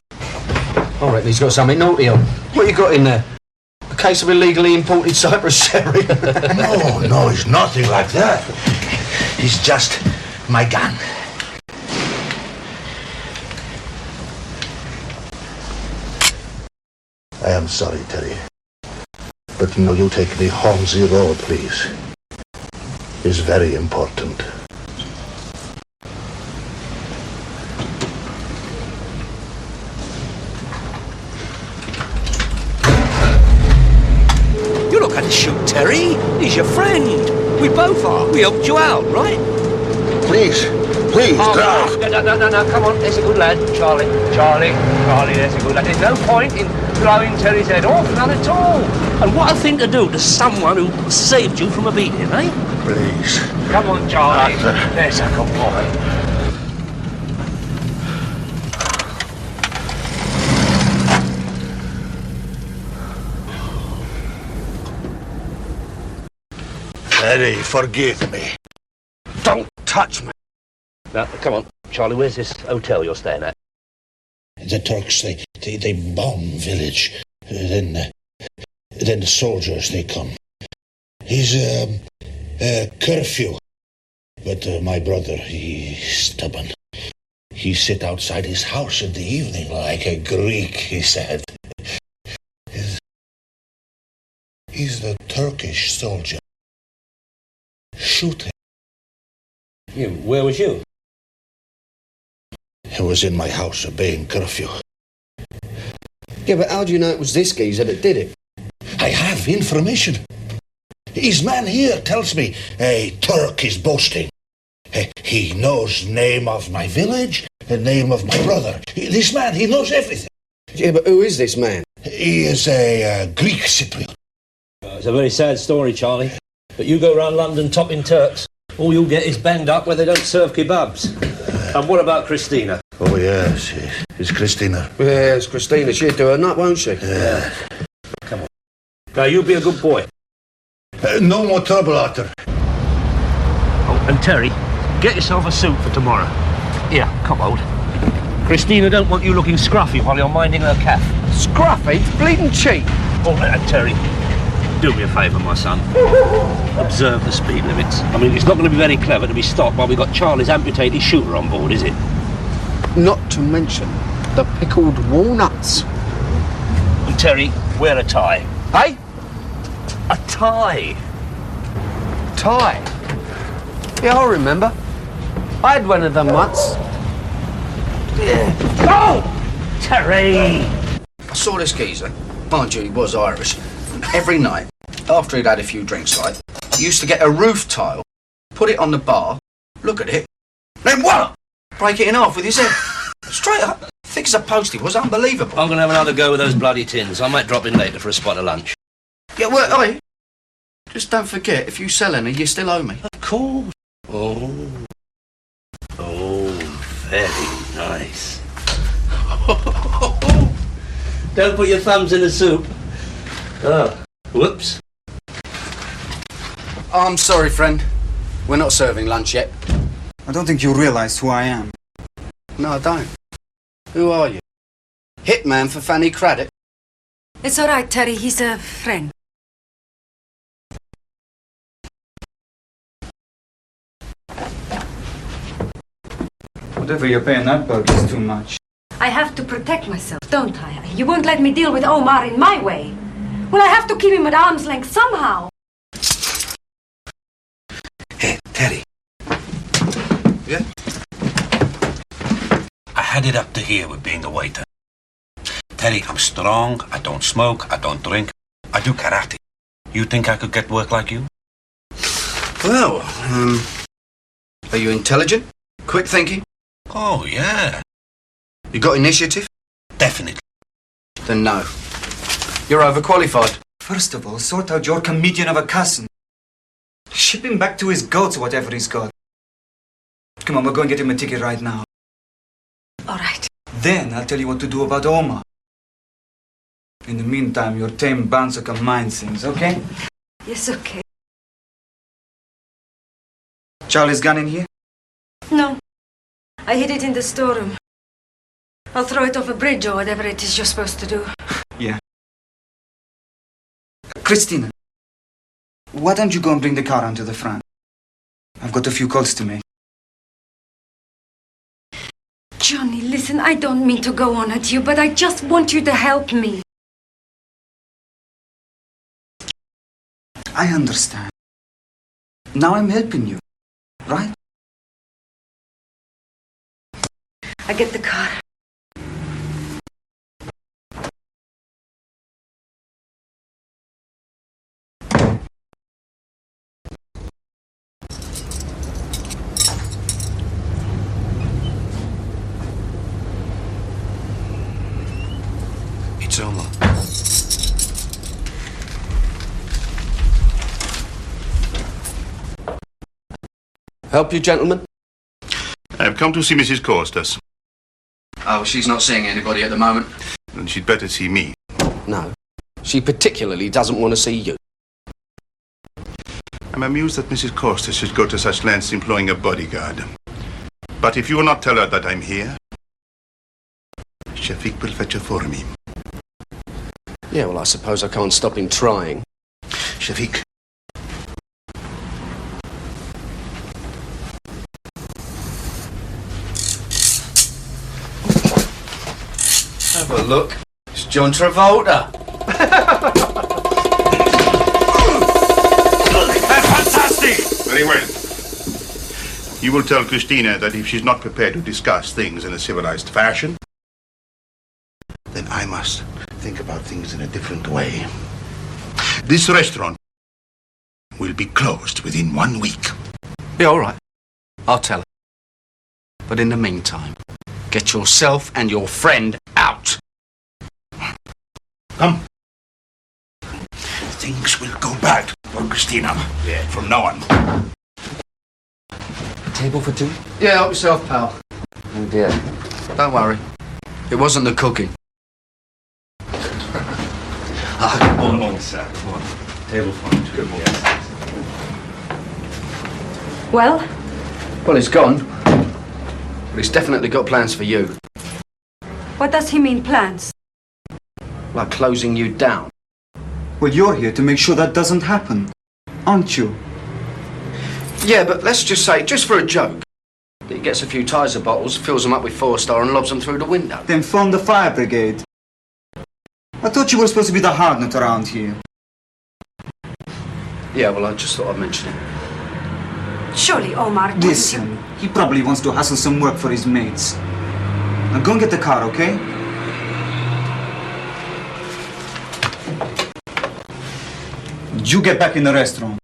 reckon he's got something naughty on. What you got in there? A case of illegally imported Cyprus sherry? No, it's nothing like that. It's just my gun. I am sorry, Terry. But you take me Hornsey Road, please. It's very important. You're not going to shoot Terry. He's your friend. We both are. We helped you out, right? Please, No, come on. There's a good lad. Charlie, there's a good lad. There's no point in blowing Terry's head off, none at all. And what a thing to do to someone who saved you from a beating, eh? Please. Come on, Charlie. Arthur. There's a good boy. Terry, forgive me. Don't touch me. Now, come on, Charlie, where's this hotel you're staying at? The Turks, they bomb village. Then the soldiers, they come. He's curfew. But my brother, he's stubborn. He sit outside his house in the evening like a Greek, he said. He's the Turkish soldier. Shoot him. You, where was you? He was in my house obeying curfew. Yeah, but how do you know it was this geezer that did it? I have information. His man here tells me a Turk is boasting. He knows name of my village, the name of my brother. This man, he knows everything. Yeah, but who is this man? He is a Greek Cypriot. It's a very sad story, Charlie. But you go round London topping Turks, all you'll get is banged up where they don't serve kebabs. And what about Christina? Oh, yes, it's Christina. Yes, Christina. She'll do her nut, won't she? Yeah. Come on. Now, you be a good boy. No more trouble, Arthur. Oh, and Terry, get yourself a suit for tomorrow. Here, come old. Christina don't want you looking scruffy while you're minding her calf. Scruffy? Bleeding cheap. Oh, and Terry, do me a favour, my son. Observe the speed limits. I mean, it's not going to be very clever to be stopped while we've got Charlie's amputated shooter on board, is it? Not to mention the pickled walnuts. And Terry, wear a tie. Hey? A tie? Tie? Yeah, I remember. I had one of them once. Yeah. Oh! Terry! I saw this geezer. Mind you, he was Irish. Every night, after he'd had a few drinks, he used to get a roof tile, put it on the bar, look at it, then what? Break it in half with his head. Straight up. Thick as a post, it was unbelievable. I'm going to have another go with those bloody tins. I might drop in later for a spot of lunch. Yeah, well, hey, just don't forget, if you sell any, you still owe me. Of course. Oh, very nice. Don't put your thumbs in the soup. Oh, whoops. I'm sorry, friend. We're not serving lunch yet. I don't think you realize who I am. No, I don't. Who are you? Hitman for Fanny Craddock? It's all right, Terry. He's a friend. Whatever you're paying that bug is too much. I have to protect myself, don't I? You won't let me deal with Omar in my way. Well, I have to keep him at arm's length somehow. Hey, Terry. Yeah? I had it up to here with being a waiter. Terry, I'm strong, I don't smoke, I don't drink, I do karate. You think I could get work like you? Well, are you intelligent? Quick thinking? Oh, yeah. You got initiative? Definitely. Then no. You're overqualified. First of all, sort out your comedian of a cousin. Ship him back to his goats, whatever he's got. Come on, we'll go and get him a ticket right now. All right. Then I'll tell you what to do about Omar. In the meantime, your tame bouncer can mind things, okay? Yes, okay. Charlie's gun in here? No. I hid it in the storeroom. I'll throw it off a bridge or whatever it is you're supposed to do. Yeah. Christina, why don't you go and bring the car onto the front? I've got a few calls to make. Johnny, listen, I don't mean to go on at you, but I just want you to help me. I understand. Now I'm helping you, right? I get the car. It's Omar. Help you, gentlemen? I've come to see Mrs. Costas. Oh, she's not seeing anybody at the moment. Then she'd better see me. No. She particularly doesn't want to see you. I'm amused that Mrs. Costas should go to such lengths employing a bodyguard. But if you will not tell her that I'm here, Shafiq will fetch her for me. Yeah, well, I suppose I can't stop him trying. Shafiq. Have a look. It's John Travolta. Fantastic! Very well. You will tell Christina that if she's not prepared to discuss things in a civilized fashion, then I must think about things in a different way. This restaurant will be closed within 1 week. Yeah, all right. I'll tell her. But in the meantime, get yourself and your friend out. Come. Things will go bad for Christina from now on. Table for two? Yeah, help yourself, pal. Oh, dear. Don't worry. It wasn't the cooking. Come on, sir. Come on. Table for two. Good morning. Well? Well, he's gone. But he's definitely got plans for you. What does he mean, plans? Like closing you down. Well, you're here to make sure that doesn't happen, aren't you? Yeah, but let's just say, just for a joke, that he gets a few Tizer bottles, fills them up with 4-star and lobs them through the window. Then phone the fire brigade. I thought you were supposed to be the hard nut around here. Yeah, well, I just thought I'd mention it. Surely Omar doesn't... Listen, he probably wants to hustle some work for his mates. Now go and get the car, okay? You get back in the restaurant.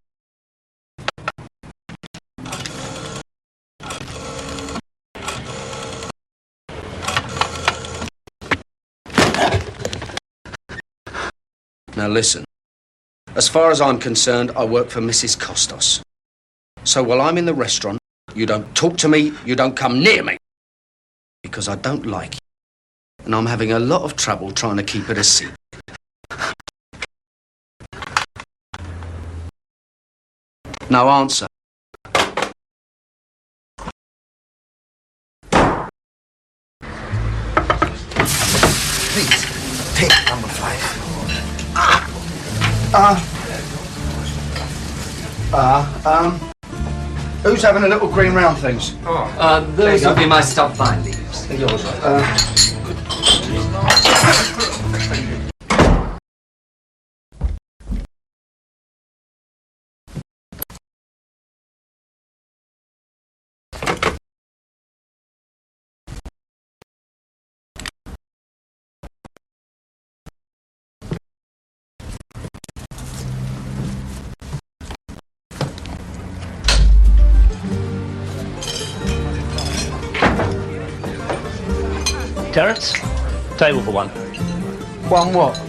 Now listen, as far as I'm concerned, I work for Mrs. Costas. So while I'm in the restaurant, you don't talk to me, you don't come near me. Because I don't like you. And I'm having a lot of trouble trying to keep it a secret. No answer. Who's having a little green round things? Those will be my stop by leaves. They're yours, Terence, table for one. One what?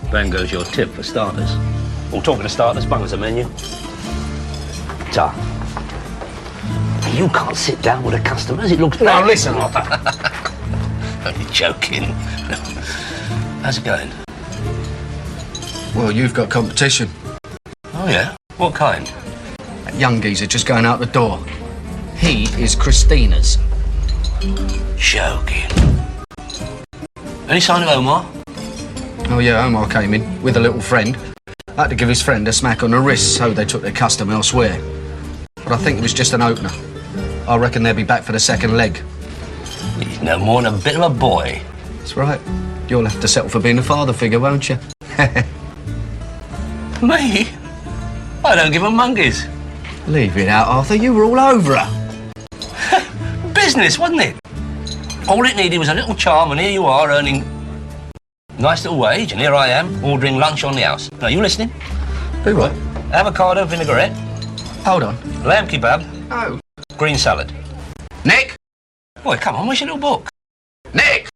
Then goes your tip for starters. Well, talking of starters, bung us a menu. Ta. You can't sit down with the customers. It looks bad. Now listen, Only joking. How's it going? Well, you've got competition. Oh, yeah? What kind? That young geezer just going out the door. He is Christina's. Joking. Any sign of Omar? Oh, yeah, Omar came in with a little friend. Had to give his friend a smack on the wrist, so they took their custom elsewhere. But I think it was just an opener. I reckon they'll be back for the second leg. He's no more than a bit of a boy. That's right. You'll have to settle for being a father figure, won't you? Me? I don't give a monkeys. Leave it out, Arthur. You were all over her. Business, wasn't it? All it needed was a little charm, and here you are earning a nice little wage, and here I am ordering lunch on the house. Now, you listening? Do what? Avocado vinaigrette. Hold on. Lamb kebab. Oh. Green salad. Nick! Boy, come on, where's your little book? Nick!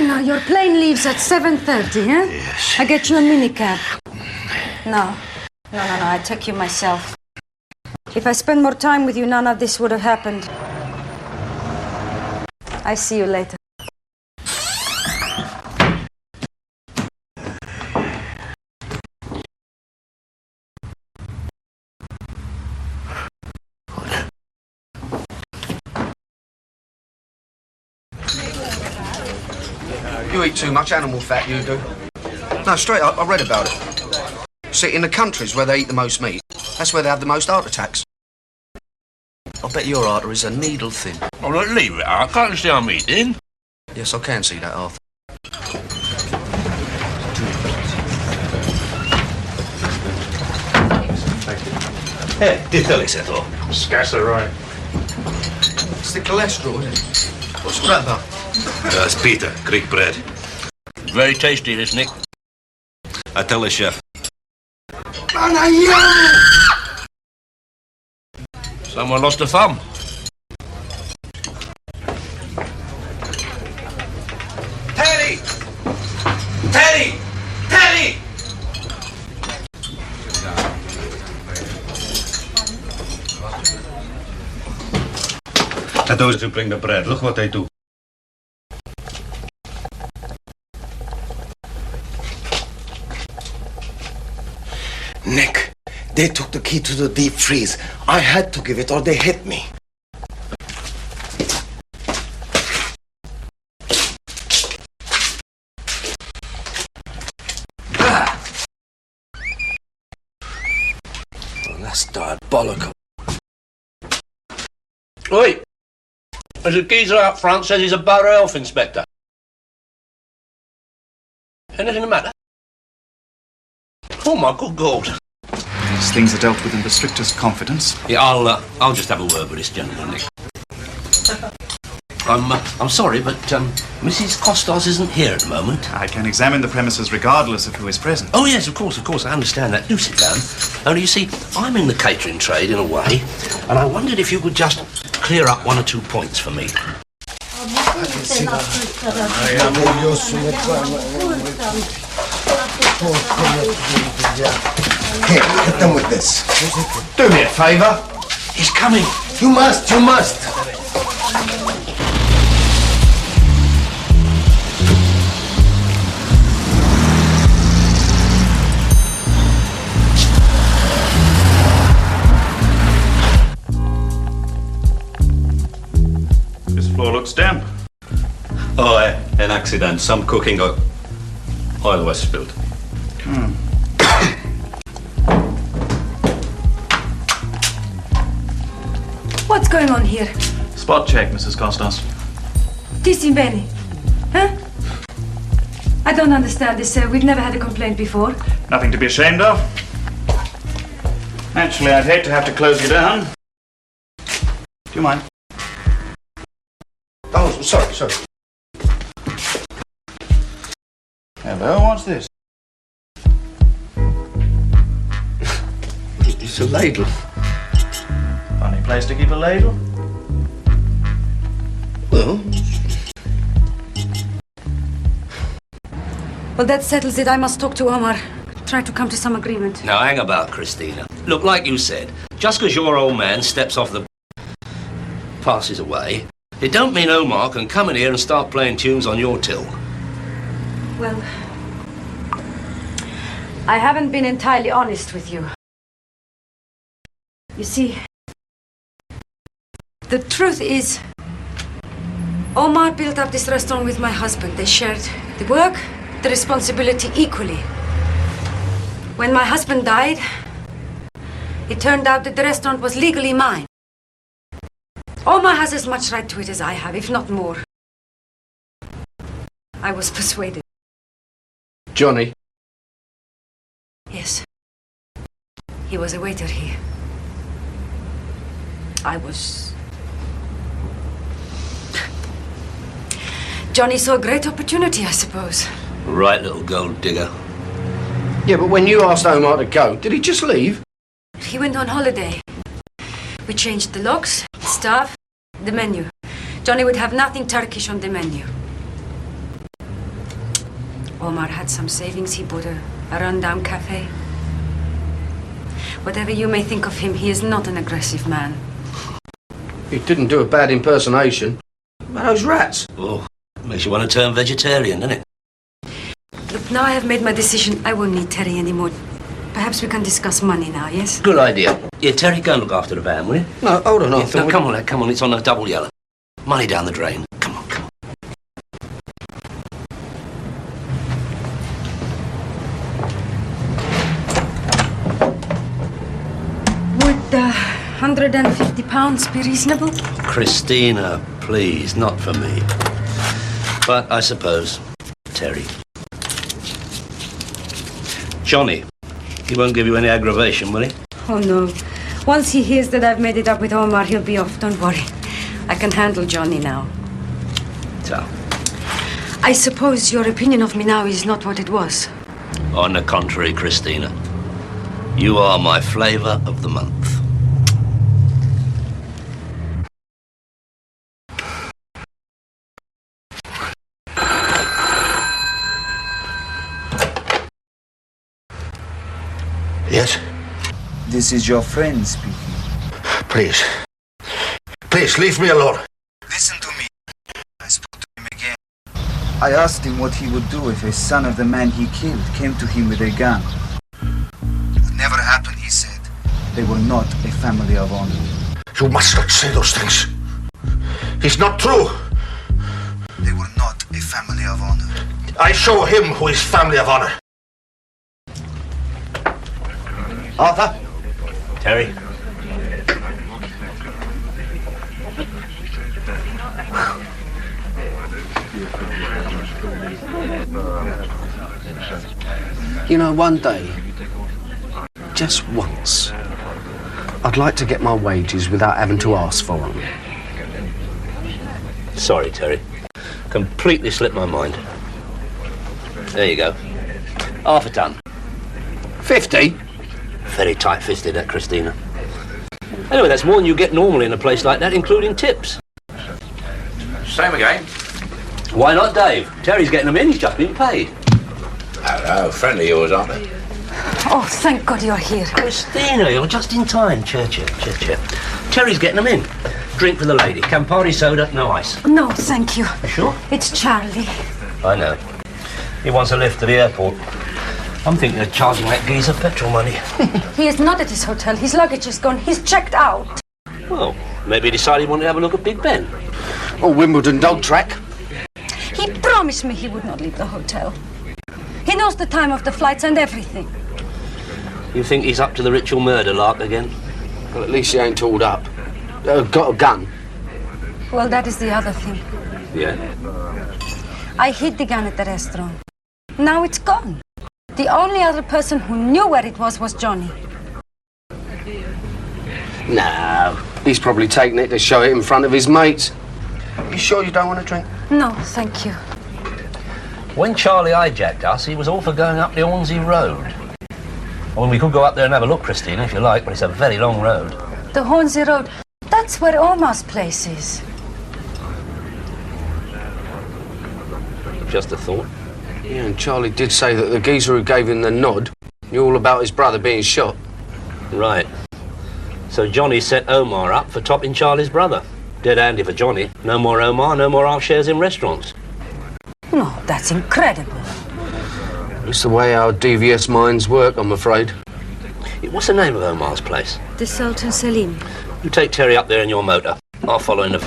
Now, your plane leaves at 7:30, huh? Yes. I get you a minicab. No, I take you myself. If I spend more time with you, none of this would have happened. I see you later. You eat too much animal fat, you do. No, straight up, I read about it. See, in the countries where they eat the most meat, that's where they have the most heart attacks. I bet your artery is a needle thin. Oh, look, leave it. I can't see I'm eating. Yes, I can see that, Arthur. Ditali se to. Scassa right. It's the cholesterol, isn't it? What's that about? That's Peter, Greek bread. Very tasty, this, Nick. I tell the chef. Someone lost a thumb. Teddy! Teddy! Teddy! And those who bring the bread, look what they do. Nick, they took the key to the deep freeze. I had to give it or they hit me. Oh, that's diabolical. Oi! There's a geezer out front says he's a borough health inspector. Anything the matter? Oh, my good God. These things are dealt with in the strictest confidence. Yeah, I'll just have a word with this gentleman, Nick. I'm sorry, but Mrs. Costos isn't here at the moment. I can examine the premises regardless of who is present. Oh, yes, of course, I understand that. Do sit down. Only, you see, I'm in the catering trade, in a way, and I wondered if you could just clear up one or two points for me. Here, hit them with this. Do me a favour. He's coming. You must. What's damp? Oh, an accident. Some cooking oil was spilled. What's going on here? Spot check, Mrs. Costas. Tissi bene. Huh? I don't understand this, sir. We've never had a complaint before. Nothing to be ashamed of. Actually, I'd hate to have to close you down. Do you mind? Oh, sorry. Hello, what's this? It's a ladle. Funny place to keep a ladle. Well, that settles it. I must talk to Omar. Try to come to some agreement. Now, hang about, Christina. Look, like you said, just because your old man steps off the... passes away, it don't mean Omar can come in here and start playing tunes on your till. Well, I haven't been entirely honest with you. You see, the truth is, Omar built up this restaurant with my husband. They shared the work, the responsibility equally. When my husband died, it turned out that the restaurant was legally mine. Omar has as much right to it as I have, if not more. I was persuaded. Johnny? Yes. He was a waiter here. I was... Johnny saw a great opportunity, I suppose. Right, little gold digger. Yeah, but when you asked Omar to go, did he just leave? He went on holiday. We changed the locks, the staff, the menu. Johnny would have nothing Turkish on the menu. Omar had some savings. He bought a rundown cafe. Whatever you may think of him, he is not an aggressive man. He didn't do a bad impersonation. But those rats. Oh, makes you want to turn vegetarian, doesn't it? Look, now I have made my decision. I won't need Terry anymore. Perhaps we can discuss money now, yes? Good idea. Yeah, Terry, go and look after the van, will you? No, hold on, Arthur. No, come on, lad, come on. It's on a double yellow. Money down the drain. Come on, come on. Would £150 be reasonable? Christina, please, not for me. But I suppose, Terry. Johnny, he won't give you any aggravation, will he? Oh, no. Once he hears that I've made it up with Omar, he'll be off. Don't worry. I can handle Johnny now. So, I suppose your opinion of me now is not what it was. on the contrary, Christina, you are my flavor of the month. Yes? This is your friend speaking. Please. Please, leave me alone. Listen to me. I spoke to him again. I asked him what he would do if a son of the man he killed came to him with a gun. It would never happen, he said. They were not a family of honor. You must not say those things. It's not true. They were not a family of honor. I show him who is family of honor. Arthur? Terry? You know, one day, just once, I'd like to get my wages without having to ask for them. Sorry, Terry. Completely slipped my mind. There you go. Half a ton. 50? Very tight-fisted, that Christina. Anyway, that's more than you get normally in a place like that, including tips. Same again. Why not, Dave? Terry's getting them in. He's just been paid. Hello, friend of yours, aren't they? Oh, thank God you're here. Christina, you're just in time. Cheer. Terry's getting them in. Drink for the lady. Campari soda, no ice. No, thank you. You sure? It's Charlie. I know. He wants a lift to the airport. I'm thinking of charging that geezer petrol money. He is not at his hotel. His luggage is gone. He's checked out. Well, maybe he decided he wanted to have a look at Big Ben. Or Wimbledon dog track. He promised me he would not leave the hotel. He knows the time of the flights and everything. You think he's up to the ritual murder lark again? Well, at least he ain't tooled up. Got a gun. Well, that is the other thing. Yeah. I hid the gun at the restaurant. Now it's gone. The only other person who knew where it was Johnny. No, he's probably taken it to show it in front of his mates. You sure you don't want a drink? No, thank you. When Charlie hijacked us, he was all for going up the Hornsey Road. Well, we could go up there and have a look, Christina, if you like, but it's a very long road. The Hornsey Road, that's where Omar's place is. Just a thought. Yeah, and Charlie did say that the geezer who gave him the nod knew all about his brother being shot. Right. So Johnny set Omar up for topping Charlie's brother. Dead handy for Johnny. No more Omar, no more half shares in restaurants. No, that's incredible. It's the way our devious minds work, I'm afraid. What's the name of Omar's place? The Sultan Selim. You take Terry up there in your motor. I'll follow in the...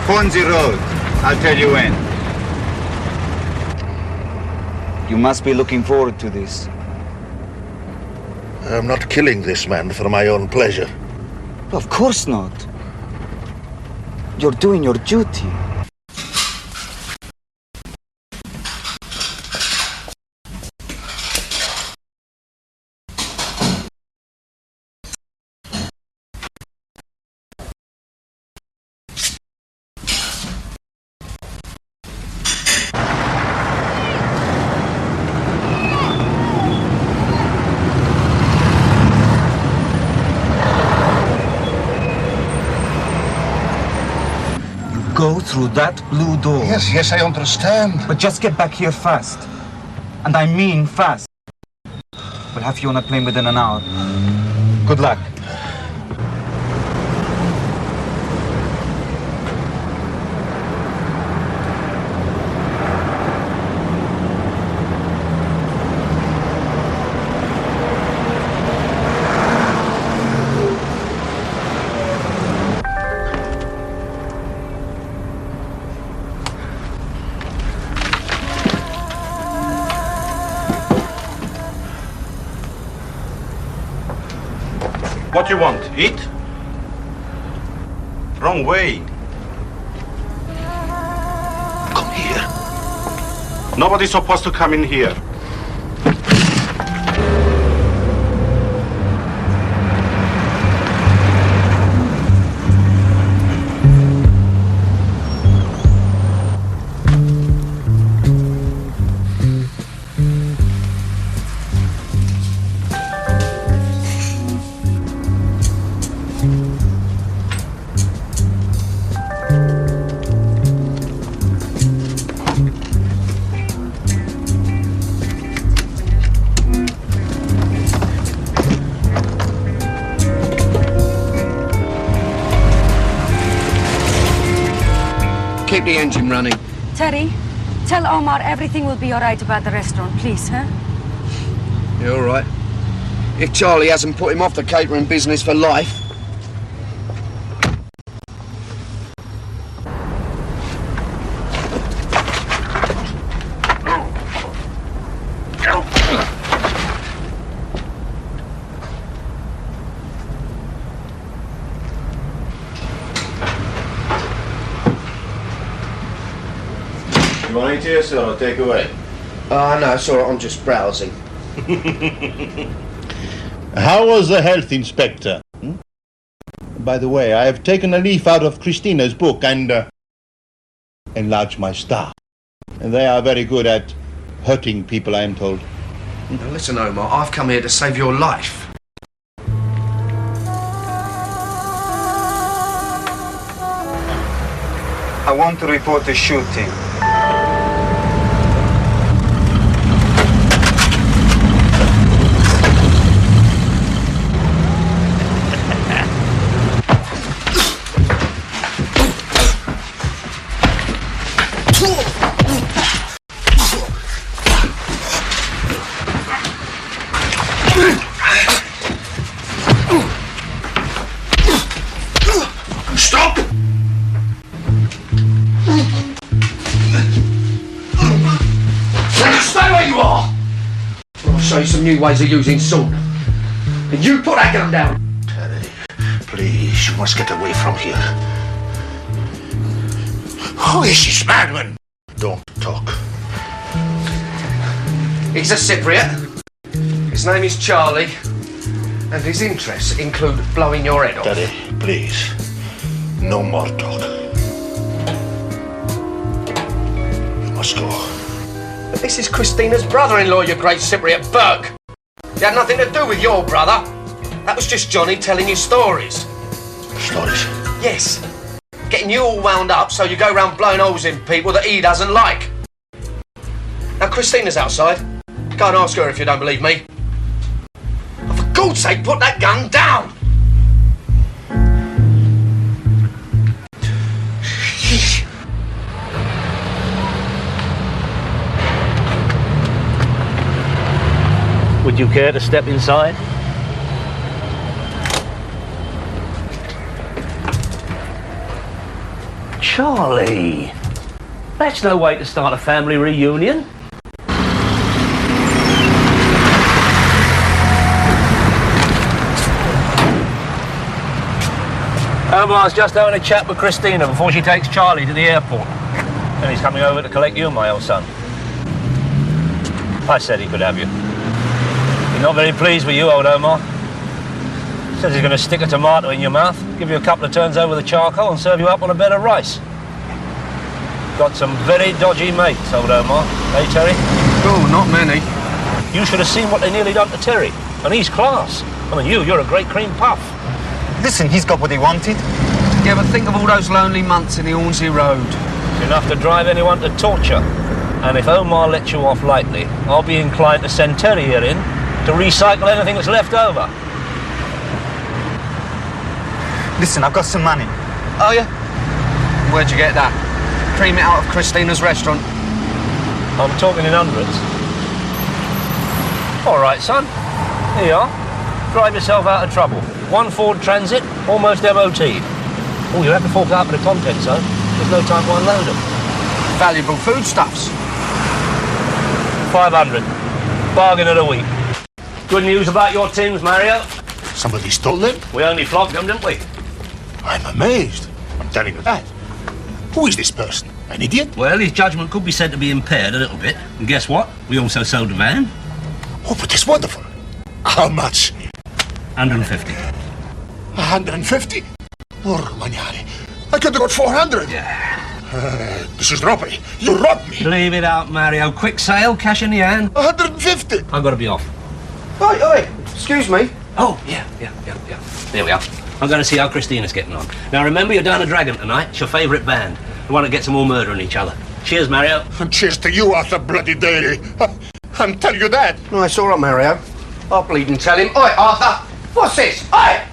Hornsey Road. I'll tell you when. You must be looking forward to this. I'm not killing this man for my own pleasure. Of course not. You're doing your duty. Go through that blue door. Yes, I understand. But just get back here fast. And I mean fast. We'll have you on a plane within an hour. Good luck. What you want? Eat? Wrong way. Come here. Nobody's supposed to come in here. Keep the engine running. Terry, tell Omar everything will be all right about the restaurant, please, huh? Yeah, all right. If Charlie hasn't put him off the catering business for life. You want to eat here, sir, or take away? No, it's all right. I'm just browsing. How was the health inspector? By the way, I have taken a leaf out of Christina's book and enlarged my staff. And they are very good at hurting people, I am told. Now listen, Omar, I've come here to save your life. I want to report a shooting. Stop! Stay where you are! I'll show you some new ways of using salt. And you put that gun down! Terry, please, you must get away from here. Who is this madman? Don't talk. He's a Cypriot. His name is Charlie. And his interests include blowing your head off. Terry, please. No more talk. You must go. But this is Christina's brother-in-law, you great Cypriot Burke. He had nothing to do with your brother. That was just Johnny telling you stories. Stories? Yes. Getting you all wound up so you go round blowing holes in people that he doesn't like. Now, Christina's outside. Go and ask her if you don't believe me. Oh, for God's sake, put that gun down! Would you care to step inside? Charlie, that's no way to start a family reunion. Omar's just having a chat with Christina before she takes Charlie to the airport. And he's coming over to collect you, my old son. I said he could have you. He's not very pleased with you, old Omar. Says he's going to stick a tomato in your mouth, give you a couple of turns over the charcoal and serve you up on a bed of rice. Got some very dodgy mates, old Omar. Hey, Terry? Oh, not many. You should have seen what they nearly done to Terry. And he's class. I mean, you're a great cream puff. Listen, he's got what he wanted. Yeah, but think of all those lonely months in the Hornsey Road. It's enough to drive anyone to torture. And if Omar lets you off lightly, I'll be inclined to send Terry here in to recycle anything that's left over. Listen, I've got some money. Oh, yeah? Where'd you get that? Cream it out of Christina's restaurant. I'm talking in hundreds. All right, son. Here you are. Drive yourself out of trouble. One Ford Transit, almost MOT'd. Oh, you have to fork out for the contents, though. There's no time to unload them. Valuable foodstuffs. 500. Bargain of the week. Good news about your tins, Mario. Somebody stole them? We only flogged them, didn't we? I'm amazed. I'm telling you that. Who is this person? An idiot? Well, his judgment could be said to be impaired a little bit. And guess what? We also sold the van. Oh, but it's wonderful. How much? 150. 150? Oh, Magnani. I could have got 400. Yeah. This is robbery. You robbed me. Leave it out, Mario. Quick sale, cash in the hand. 150. I've got to be off. Oi, excuse me. Oh, yeah. There we are. I'm going to see how Christina's getting on. Now, remember, you're down a Dragon tonight. It's your favourite band. The one that gets them all murdering each other. Cheers, Mario. And cheers to you, Arthur Bloody Daly. I'm telling you that. No, it's all right, Mario. I'll bleed and tell him. Oi, Arthur, what's this? Oi!